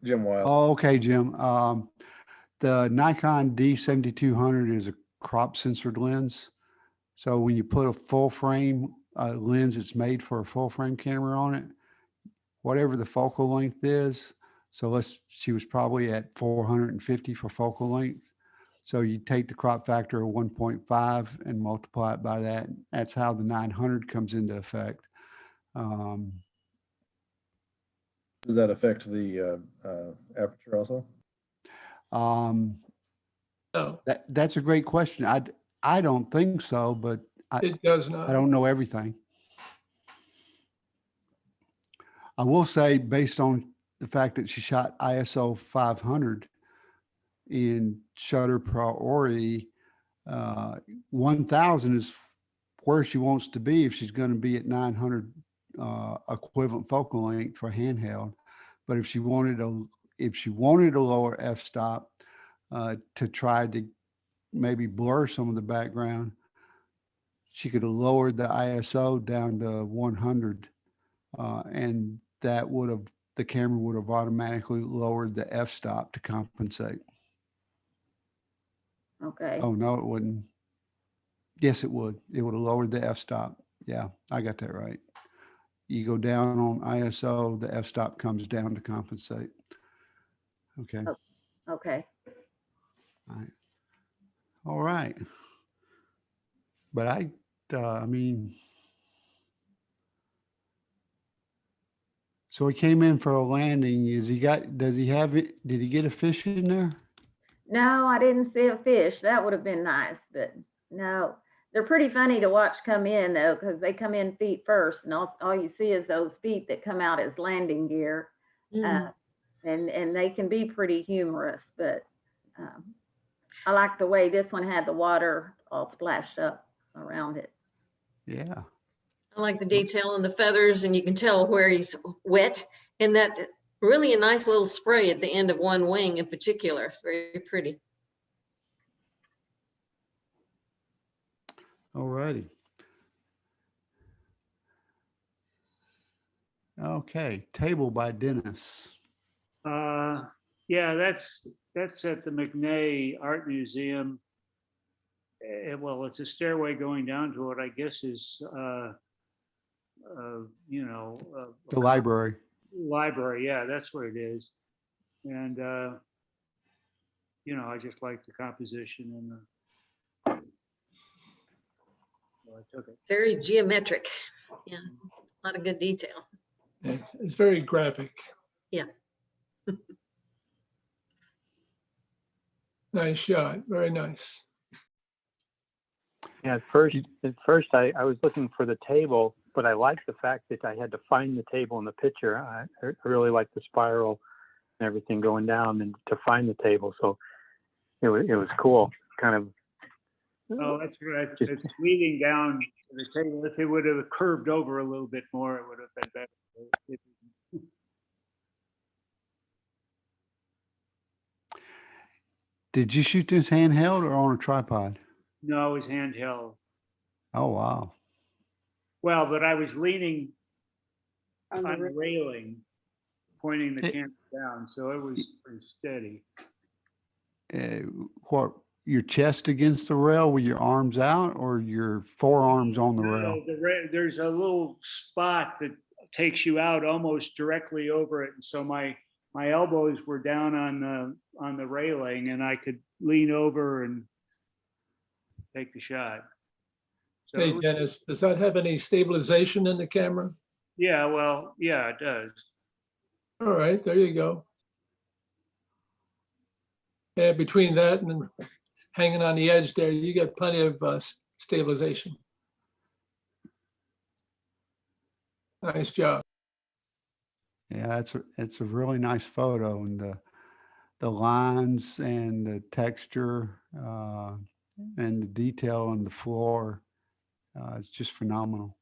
Jim Wild. Oh, okay, Jim. The Nikon D7200 is a crop censored lens. So when you put a full frame lens, it's made for a full frame camera on it, whatever the focal length is. So she was probably at 450 for focal length. So you take the crop factor of 1.5 and multiply it by that. That's how the 900 comes into effect. Does that affect the aperture also? No, That's a great question. I don't think so, but it does I not. don't know everything. I will say, based on the fact that she shot ISO 500 in shutter priority, 1000 is where she wants to be if she's going to be at 900 equivalent focal length for handheld. But if she wanted a lower f-stop to try to maybe blur some of the background, she could have lowered the ISO down to 100, and that would have, the camera would have automatically lowered the f-stop to compensate. Okay. Oh, no, it wouldn't. Yes, it would. It would have lowered the f-stop. Yeah, I got that right. You go down on ISO, the f-stop comes down to compensate. Okay. Oh, okay. All right. All right. But I mean, so he came in for a landing. Does he have it? Did he get a fish in there? No, I didn't see a fish. That would have been nice, but no. They're pretty funny to watch come in though, because they come in feet first, and all you see is those feet that come out as landing gear. And they can be pretty humorous, but I like the way this one had the water all splashed up around it. Yeah. I like the detail in the feathers, and you can tell where he's wet, and that really a nice little spray at the end of one wing in particular. It's very pretty. All righty. Okay, Table by Dennis. Yeah, that's at the McNay Art Museum. Well, it's a stairway going down to what I guess is, The library. Library, yeah, that's what it is. And, I just like the composition and so I took it. Very geometric. Yeah, a lot of good detail. It's very graphic. Yeah. Nice shot. Very nice. Yeah, at first I was looking for the table, but I liked the fact that I had to find the table in the picture. I really like the spiral and everything going down and to find the table. So it was cool. Kind of. Oh, that's right. It's leading down to the table. If it would have curved over a little bit more, it would have been better. Did you shoot this handheld or on a tripod? No, it was handheld. Oh, wow. Well, but I was leaning On on the the railing, pointing the camera down, so it was pretty steady. What, your chest against the rail with your arms out, or your forearms on the rail? No, there's a little spot that takes you out almost directly over it, and so my elbows were down on the railing, and I could lean over and take the shot. So Hey, Dennis, does that have any stabilization in the camera? yeah, well, yeah, it does. All right, there you go. Yeah, between that and hanging on the edge there, you got plenty of stabilization. Nice job. Yeah, it's a really nice photo, and the lines and the texture and the detail on the floor, it's just phenomenal.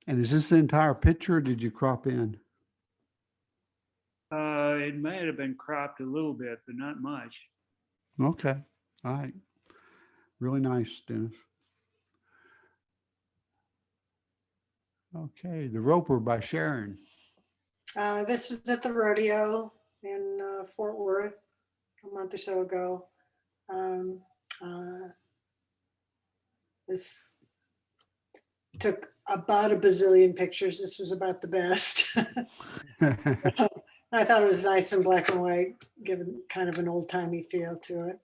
And is this the entire picture, or did you crop in? It might have been cropped a little bit, but not much. Okay, all right. Really nice, Dennis. Okay, The Roper by Sharon. This was at the rodeo in Fort Worth a month or so ago. This took about a bazillion pictures. This was about the best. I thought it was nice in black and white, giving kind of an old timey feel to it.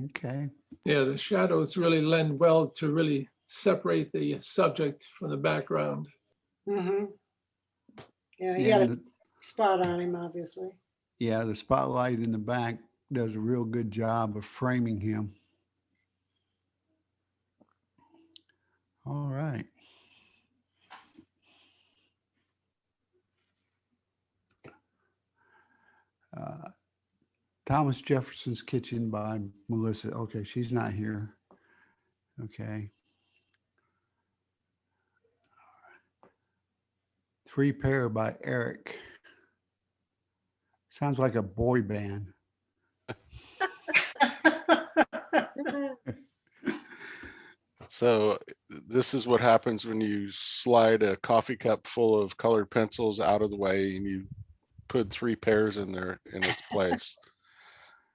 Okay. Yeah, the shadows really lend well to really separate the subject from the background. Mm-hmm. Yeah, you Yeah, got a spot on him, obviously. yeah, the spotlight in the back does a real good job of framing him. All right. Thomas Jefferson's Kitchen by Melissa. Okay, she's not here. Okay. Three Pair by Eric. Sounds like a boy band. So this is what happens when you slide a coffee cup full of colored pencils out of the way and you put 3 pairs in there in its place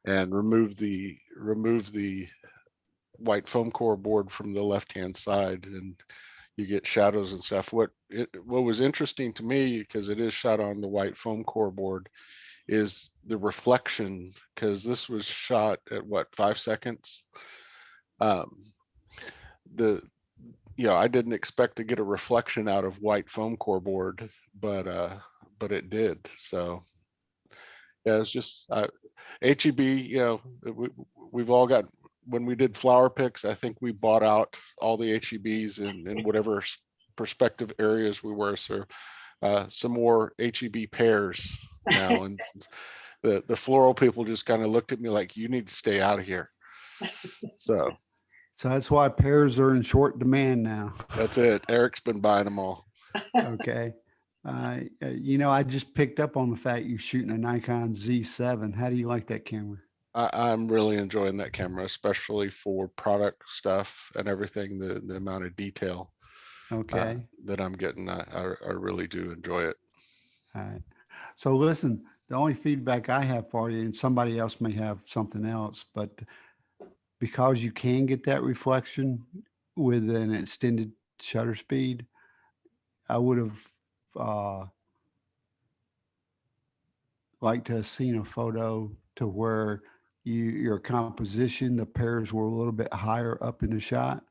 and remove the white foam core board from the left-hand side, and you get shadows and stuff. What was interesting to me, because it is shot on the white foam core board, is the reflection, because this was shot at what, 5 seconds. I didn't expect to get a reflection out of white foam core board, but it did. So yeah, it's just HEB. We've all got, when we did flower picks, I think we bought out all the HEBs in whatever perspective areas we were. So some more HEB pairs now, and the floral people just kind of looked at me like, you need to stay out of here. So that's why pairs are in short demand now. That's it. Eric's been buying them all. Okay. I just picked up on the fact you're shooting a Nikon Z7. How do you like that camera? I'm really enjoying that camera, especially for product stuff and everything, the amount of detail that I'm getting. I really do enjoy it. All right. So listen, the only feedback I have for you, and somebody else may have something else, but because you can get that reflection with an extended shutter speed, I would have liked to have seen a photo to where your composition, the pairs were a little bit higher up in the shot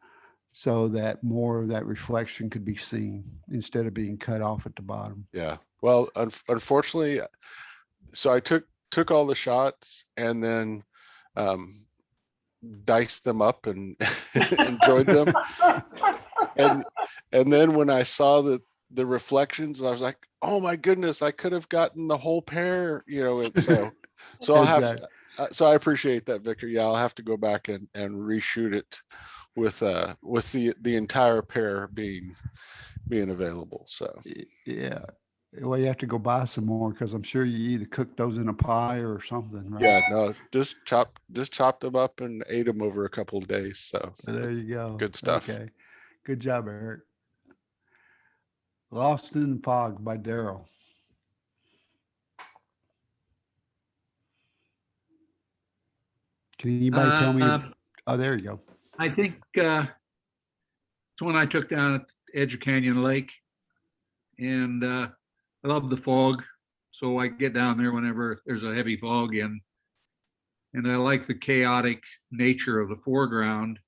so that more of that reflection could be seen instead of being cut off at the bottom. Yeah. Well, unfortunately, so I took all the shots and then diced them up and enjoyed them. And then when I saw the reflections, I was like, oh my goodness, I could have gotten the whole pair, so I'll have to, so I appreciate that, Victor. Yeah, I'll have to go back and reshoot it with the entire pair being available. So yeah. Well, you have to go buy some more because I'm sure you either cooked those in a pie or something, right? Yeah, no, just chopped them up and ate them over a couple of days. So there you go. Good stuff. Okay. Good job, Eric. Lost in the Fog by Daryl. Can anybody tell me? Oh, there you go. I think it's one I took down at Edge of Canyon Lake, and I love the fog, so I get down there whenever there's a heavy fog in, and I like the chaotic nature of the foreground.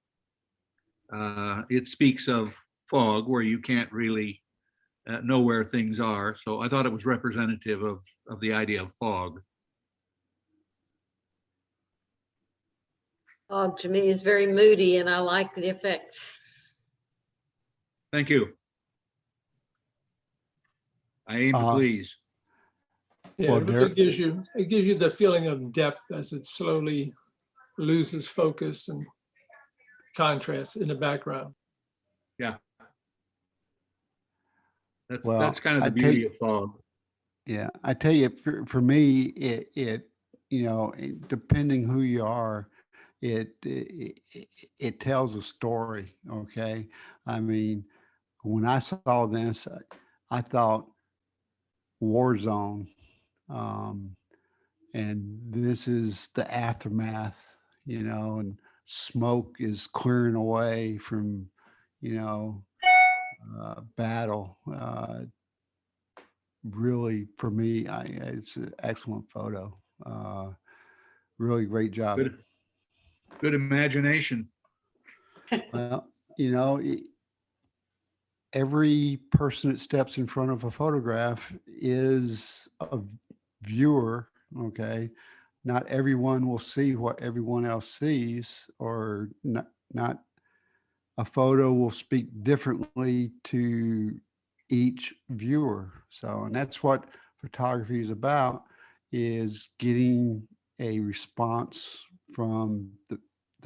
It speaks of fog where you can't really know where things are, so I thought it was representative of the idea of fog. Fog to me is very moody, and I like the effect. Thank you. I aim to please. Yeah, it really gives you the feeling of depth as it slowly loses focus and contrast in the background. Yeah. That's kind of the beauty of fog. Yeah, I tell you, for me, it depending who you are, it tells a story. Okay, I mean, when I saw this, I thought war zone, and this is the aftermath, and smoke is clearing away from, battle. Really, for me, it's an excellent photo. Really great job. Good imagination. Well, you know, every person that steps in front of a photograph is a viewer, okay? Not everyone will see what everyone else sees, or not a photo will speak differently to each viewer. So, and that's what photography is about, is getting a response from the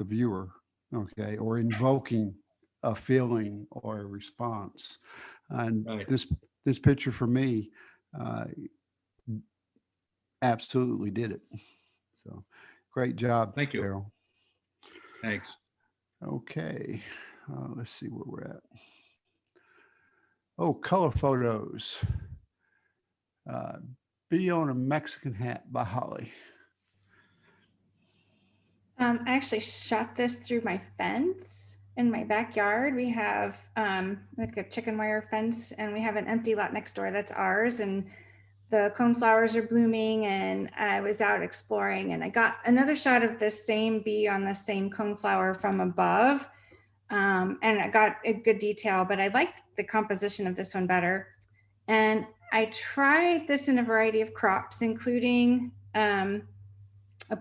viewer, okay, or invoking a feeling or a response. And Right. this picture for me absolutely did it. So great job. Thank you. Daryl. Thanks. Okay, let's see where we're at. Oh, color photos. Be on a Mexican Hat by Holly. I actually shot this through my fence in my backyard. We have like a chicken wire fence, and we have an empty lot next door that's ours, and the coneflowers are blooming, and I was out exploring, and I got another shot of this same bee on the same coneflower from above. And I got a good detail, but I liked the composition of this one better. And I tried this in a variety of crops, including a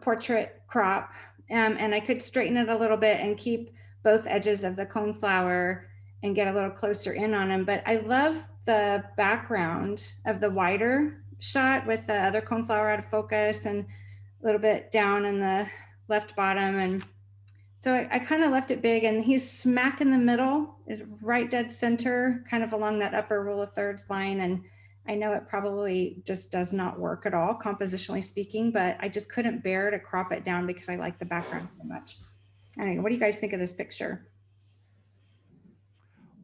portrait crop. And I could straighten it a little bit and keep both edges of the coneflower and get a little closer in on them. But I love the background of the wider shot with the other coneflower out of focus and a little bit down in the left bottom. And so I kind of left it big, and he's smack in the middle, is right dead center, kind of along that upper rule of thirds line. And I know it probably just does not work at all, compositionally speaking, but I just couldn't bear to crop it down because I like the background so much. Anyway, what do you guys think of this picture?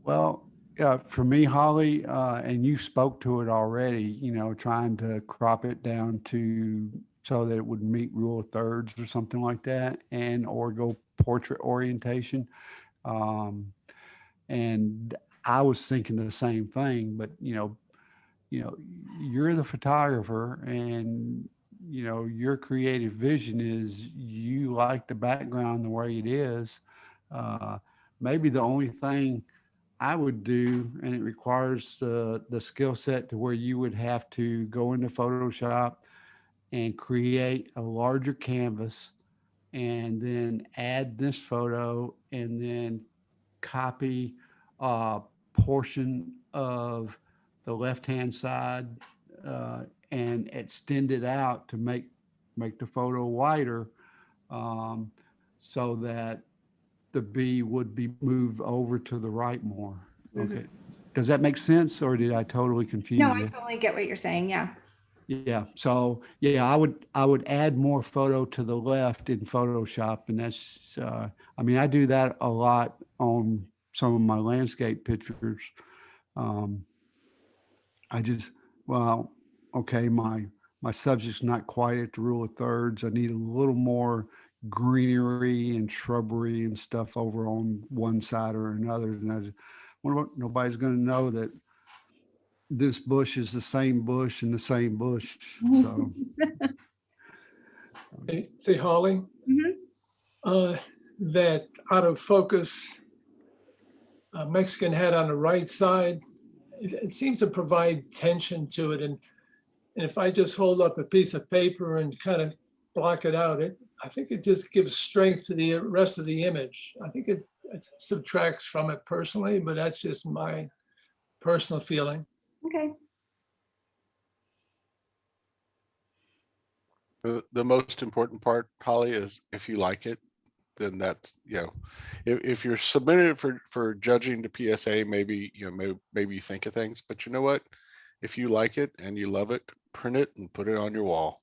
Well, for me, Holly, and you spoke to it already, you know, trying to crop it down to so that it would meet rule of thirds or something like that, and or go portrait orientation. And I was thinking the same thing, but you're the photographer, and your creative vision is you like the background the way it is. Maybe the only thing I would do, and it requires the skill set to where you would have to go into Photoshop and create a larger canvas, and then add this photo, and then copy a portion of the left-hand side and extend it out to make the photo wider, so that the bee would be moved over to the right more. Okay. Does that make sense, or did I totally confuse No, you? I totally get what you're saying. Yeah. Yeah. So yeah, I would add more photo to the left in Photoshop, and that's I mean, I do that a lot on some of my landscape pictures. I just, well, okay, my subject's not quite at the rule of thirds. I need a little more greenery and shrubbery and stuff over on one side or another. And I just, well, nobody's going to know that this bush is the same bush and the same bush. So. Say, Holly, that out of focus Mexican Hat on the right side, it seems to provide tension to it. And if I just hold up a piece of paper and kind of block it out, I think it just gives strength to the rest of the image. I think it subtracts from it personally, but that's just my personal feeling. Okay. The most important part, Holly, is if you like it, then that's, if you're submitting it for judging the PSA, maybe, maybe you think of things, but you know what? If you like it and you love it, print it and put it on your wall.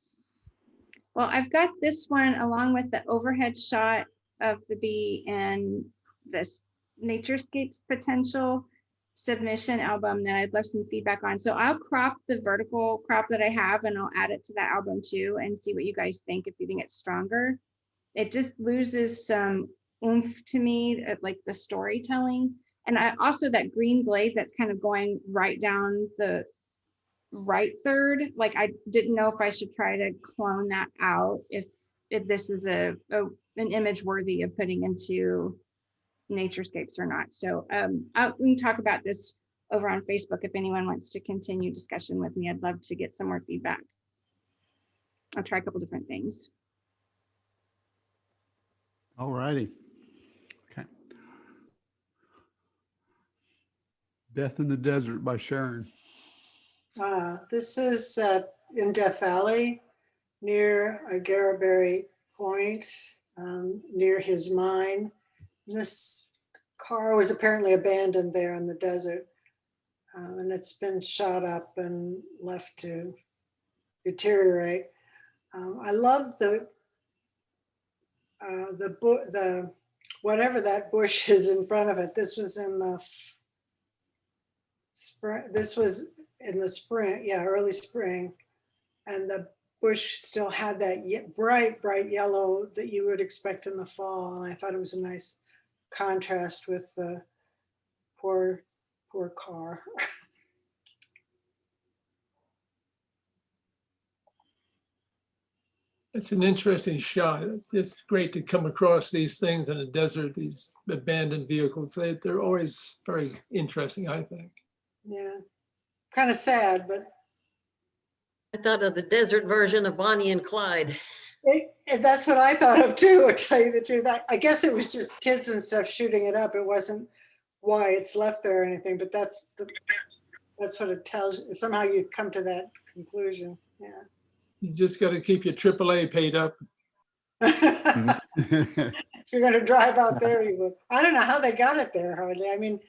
Well, I've got this one along with the overhead shot of the bee and this Naturescapes Potential submission album that I'd love some feedback on. So I'll crop the vertical crop that I have, and I'll add it to that album too, and see what you guys think, if you think it's stronger. It just loses some oomph to me, like the storytelling. And I also, that green blade that's kind of going right down the right third, like I didn't know if I should try to clone that out, if this is an image worthy of putting into naturescapes or not. So we can talk about this over on Facebook if anyone wants to continue discussion with me. I'd love to get some more feedback. I'll try a couple different things. All righty. Okay. Death in the Desert by Sharon. This is in Death Valley near Garaberry Point, near his mine. This car was apparently abandoned there in the desert, and it's been shot up and left to deteriorate. I love the whatever that bush is in front of it. This was in the spring. This was in the spring, yeah, early spring, and the bush still had that bright yellow that you would expect in the fall. And I thought it was a nice contrast with the poor car. It's an interesting shot. It's great to come across these things in the desert, these abandoned vehicles. They're always very interesting, I think. Yeah, kind of sad, but. I thought of the desert version of Bonnie and Clyde. That's what I thought of too, to tell you the truth. I guess it was just kids and stuff shooting it up. It wasn't why it's left there or anything, but that's what it tells you. Somehow you come to that conclusion. Yeah. You just got to keep your AAA paid up. If you're going to drive out there, you would. I don't know how they got it there hardly. I mean,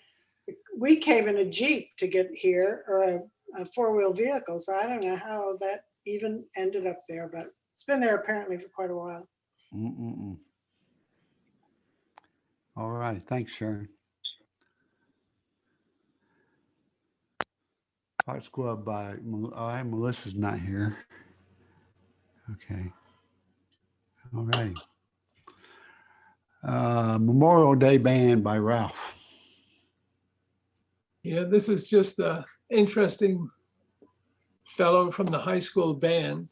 we came in a Jeep to get here, or a four-wheel vehicle, so I don't know how that even ended up there, but it's been there apparently for quite a while. All right, thanks, Sharon. Fox Squad by Melissa's not here. Okay. All right. Memorial Day Band by Ralph. Yeah, this is just an interesting fellow from the high school band.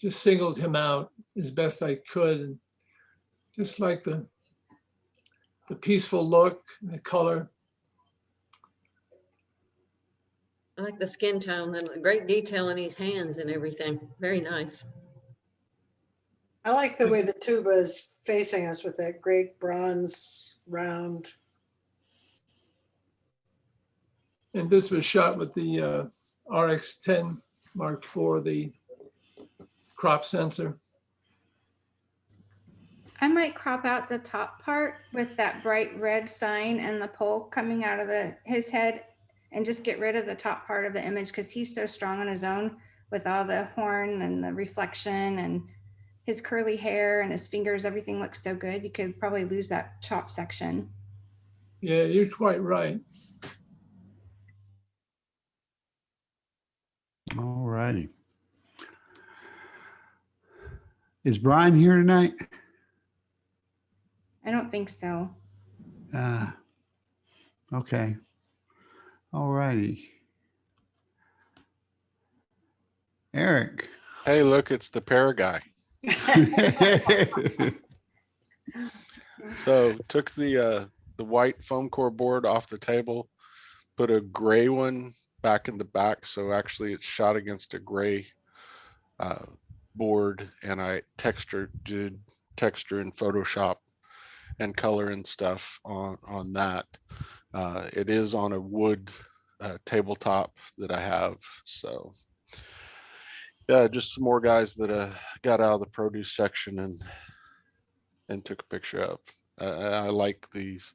Just singled him out as best I could. And just like the peaceful look, the color. I like the skin tone and the great detail in his hands and everything. Very nice. I like the way the tuba is facing us with that great bronze round. And this was shot with the RX-10 Mark IV, the crop sensor. I might crop out the top part with that bright red sign and the pole coming out of his head, and just get rid of the top part of the image, because he's so strong on his own with all the horn and the reflection and his curly hair and his fingers. Everything looks so good. You could probably lose that top section. Yeah, you're quite right. All righty. Is Brian here tonight? I don't think so. Okay. All righty. Eric. Hey, look, it's the pear guy. So took the white foam core board off the table, put a gray one back in the back. So actually it's shot against a gray board, and I did texture in Photoshop and color and stuff on that. It is on a wood tabletop that I have. So yeah, just some more guys that got out of the produce section and took a picture of. I like these,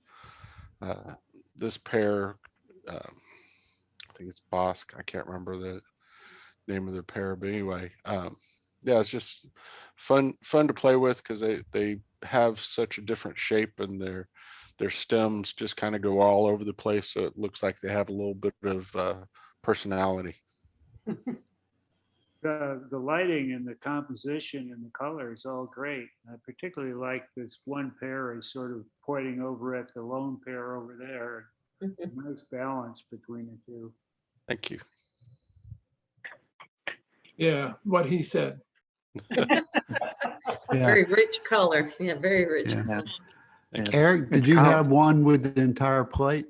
this pair, I think it's Bosque. I can't remember the name of their pair, but anyway, yeah, it's just fun to play with, because they have such a different shape, and their stems just kind of go all over the place. So it looks like they have a little bit of personality. The lighting and the composition and the color is all great. I particularly like this one pair is sort of pointing over at the lone pair over there. Nice balance between the two. Thank you. Yeah, what he said. Very rich color. Yeah, very rich. Yeah. color. Eric, did you have one with the entire plate?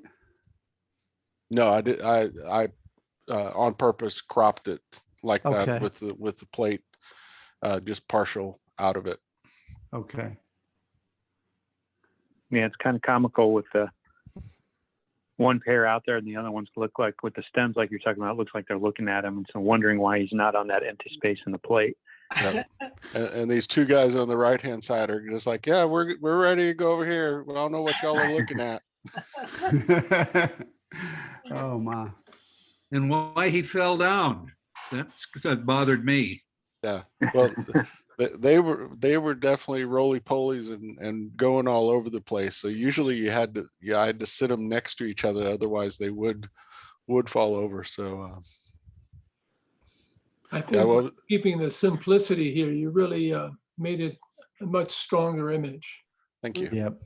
No, I did. I on purpose cropped it like Okay. that with the plate, just partial out of it. Okay. Yeah, it's kind of comical with the one pair out there and the other ones look like with the stems like you're talking about, it looks like they're looking at him and so wondering why he's not on that empty space in the plate. Yep. And these two guys on the right hand side are just like, yeah, we're ready to go over here. We don't know what y'all are looking at. Oh my. And why he fell down. That bothered me. Yeah. Well, they were definitely roly polies and going all over the place. So usually I had to sit them next to each other, otherwise they would fall over. So I think yeah, well, keeping the simplicity here, you really made it a much stronger image. thank you. Yep.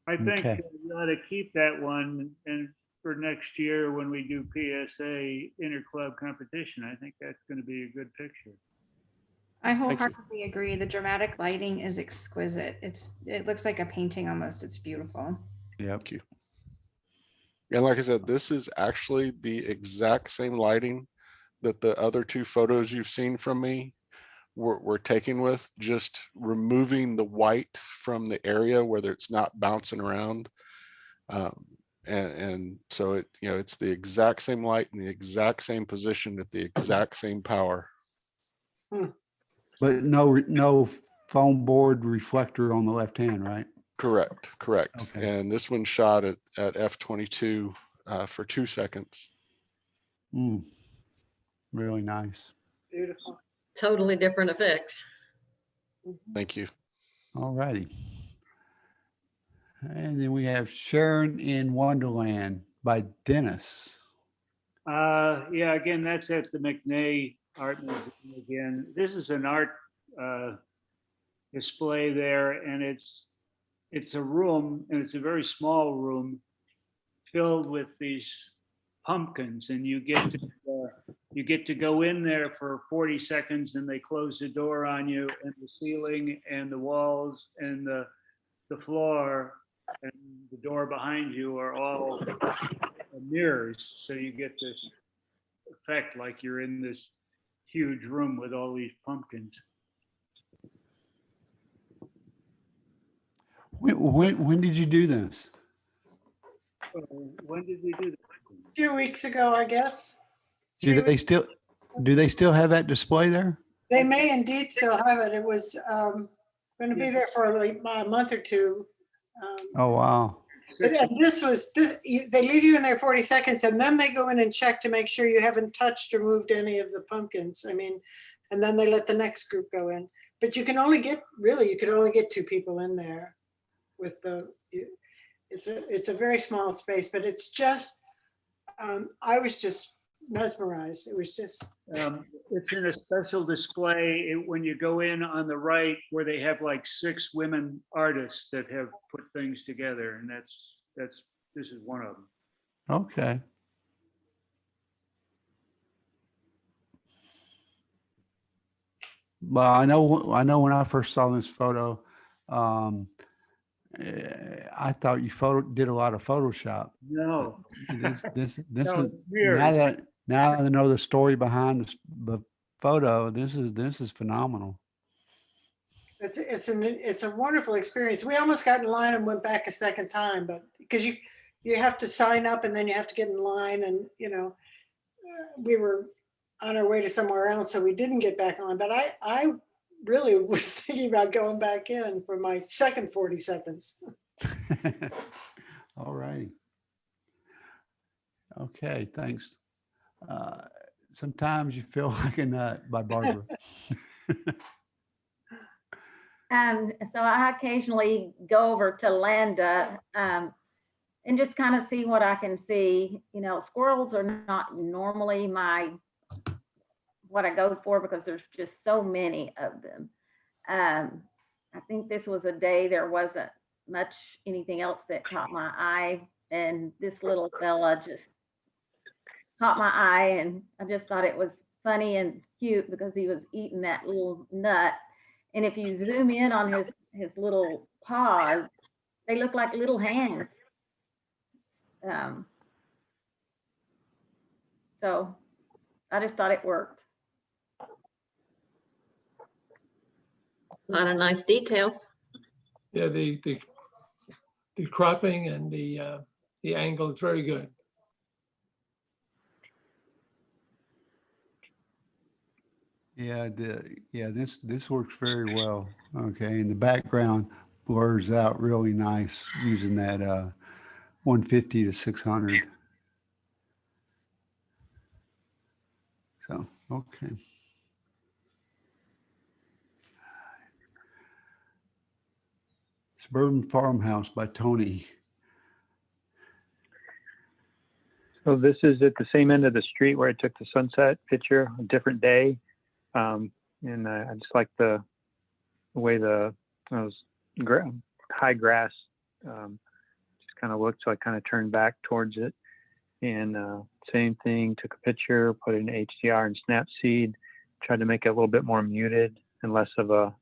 I think Okay. you ought to keep that one, and for next year when we do PSA interclub competition, I think that's going to be a good picture. I wholeheartedly agree. The dramatic lighting is exquisite. It looks like a painting almost. It's beautiful. Yep. Thank you. And like I said, this is actually the exact same lighting that the other two photos you've seen from me were taken with, just removing the white from the area where it's not bouncing around. And so it's the exact same light in the exact same position at the exact same power. But no foam board reflector on the left hand, right? Correct. Okay. And this one shot at f/22 for 2 seconds. Really nice. Beautiful. Totally different effect. Thank you. All righty. And then we have Sharon in Wonderland by Dennis. Yeah, again, that's at the McNay Art Museum again. This is an art display there, and it's a room, and it's a very small room filled with these pumpkins, and you get to go in there for 40 seconds, and they close the door on you, and the ceiling and the walls and the floor and the door behind you are all mirrors, so you get this effect like you're in this huge room with all these pumpkins. When did you do this? When did we do that? A few weeks ago, I guess. Do they still have that display there? They may indeed still have it. It was going to be there for like a month or two. Oh wow. But then they leave you in there 40 seconds and then they go in and check to make sure you haven't touched or moved any of the pumpkins. I mean, and then they let the next group go in. But you can only get 2 people in there with it's a very small space, but it's just, I was just mesmerized. It was just. It's in a special display when you go in on the right where they have like 6 women artists that have put things together, and this is one of them. Okay. Well, I know when I first saw this photo, I thought you did a lot of Photoshop. No. This No, is it's weird. now I know the story behind the photo. This is phenomenal. It's a wonderful experience. We almost got in line and went back a second time, but because you have to sign up and then you have to get in line, and we were on our way to somewhere else, so we didn't get back on. But I really was thinking about going back in for my second 40 seconds. All right. Okay, thanks. Sometimes you feel like a nut by Barbara. And so I occasionally go over to Landa and just kind of see what I can see. Squirrels are not normally my what I go for because there's just so many of them. I think this was a day there wasn't much anything else that caught my eye, and this little fella just caught my eye, and I just thought it was funny and cute because he was eating that little nut. And if you zoom in on his little paws, they look like little hands. So I just thought it worked. A lot of nice detail. Yeah, the cropping and the angle is very good. Yeah, this works very well. Okay, and the background blurs out really nice using that 150 to 600. So, okay. Suburban Farmhouse by Tony. So this is at the same end of the street where I took the sunset picture, a different day. And I just like the way those high grass just kind of looked. So I kind of turned back towards it. And same thing, took a picture, put it in HDR and Snapseed, tried to make it a little bit more muted and less of a,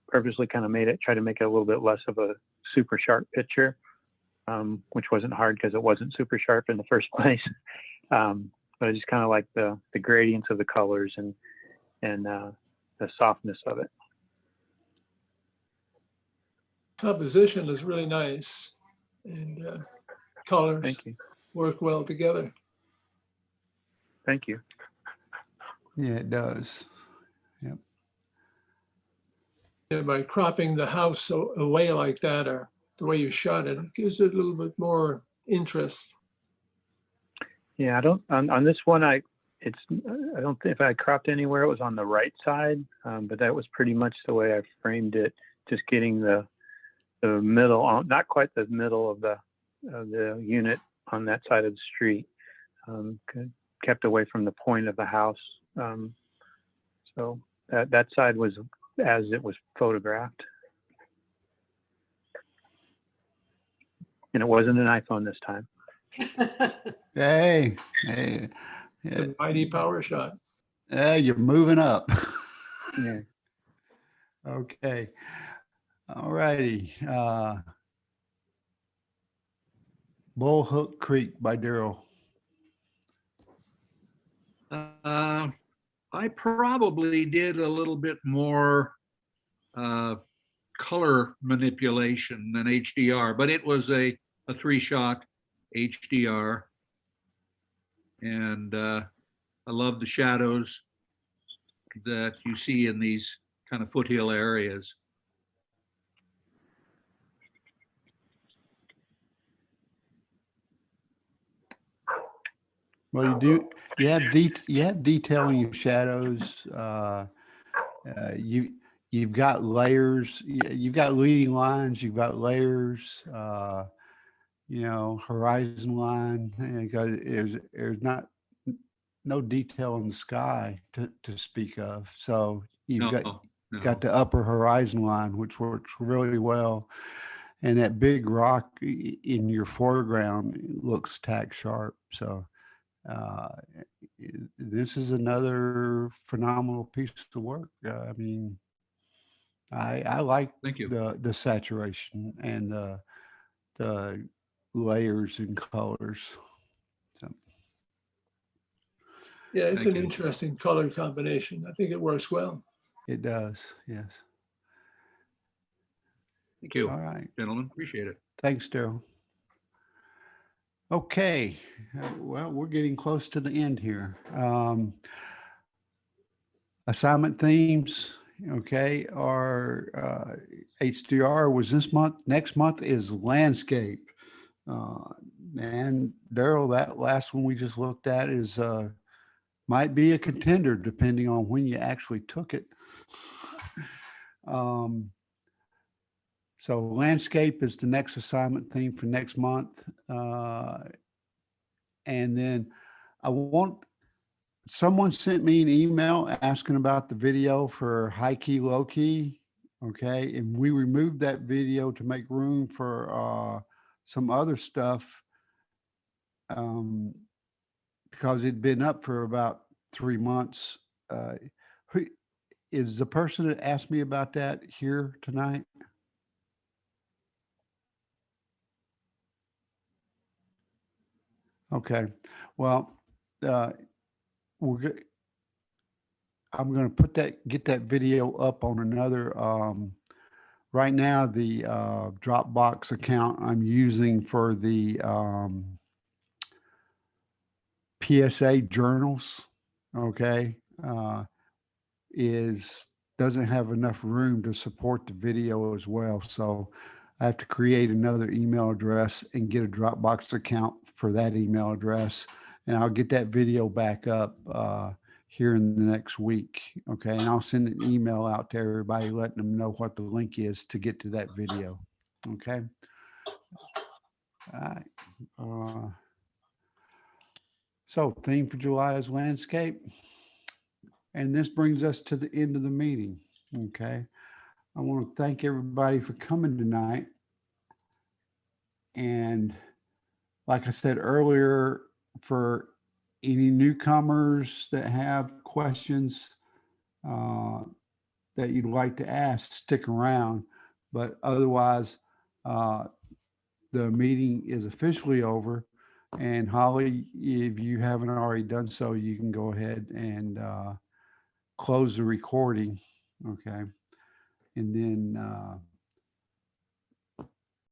purposely kind of tried to make it a little bit less of a super sharp picture, which wasn't hard because it wasn't super sharp in the first place. But I just kind of like the gradients of the colors and the softness of it. Composition is really nice, and colors Thank you. work well together. Thank you. Yeah, it does. Yep. Yeah, by cropping the house away like that, or the way you shot it, it gives it a little bit more interest. Yeah, I don't on this one. I don't think if I cropped anywhere it was on the right side, but that was pretty much the way I framed it. Just getting the middle, not quite the middle of the unit on that side of the street, kept away from the point of the house. So that side was as it was photographed, and it wasn't an iPhone this time. Hey. The mighty power shot. You're moving up. Yeah. Okay. All righty. Bullhook Creek by Daryl. I probably did a little bit more color manipulation than HDR, but it was a 3-shot HDR. And I love the shadows that you see in these kind of foothill areas. Well, you have detail in your shadows. You've got layers. You've got leading lines. You've got layers. Horizon line. Because there's no detail in the sky to speak of. So you've got the upper horizon line, which works really well. And that big rock in your foreground looks tack sharp. So this is another phenomenal piece of work. I mean, I like the saturation and the layers and colors. So. Yeah, it's an interesting color combination. I think it works well. It does, yes. Thank you. All right, gentlemen. Appreciate it. Thanks, Daryl. Okay, well, we're getting close to the end here. Assignment themes, okay, our HDR was this month. Next month is landscape. And Daryl, that last one we just looked at is might be a contender depending on when you actually took it. So landscape is the next assignment theme for next month. And then I want someone sent me an email asking about the video for high key, low key. Okay. And we removed that video to make room for some other stuff because it'd been up for about 3 months. Who is the person that asked me about that here tonight? Okay. Well, we're good. I'm going to get that video up on another, right now, the Dropbox account I'm using for the PSA journals, okay, doesn't have enough room to support the video as well. So I have to create another email address and get a Dropbox account for that email address. And I'll get that video back up here in the next week. Okay. And I'll send an email out to everybody, letting them know what the link is to get to that video. Okay. All right. So theme for July is landscape. And this brings us to the end of the meeting. Okay. I want to thank everybody for coming tonight. And like I said earlier, for any newcomers that have questions that you'd like to ask, stick around. But otherwise, the meeting is officially over. And Holly, if you haven't already done so, you can go ahead and close the recording. Okay. And then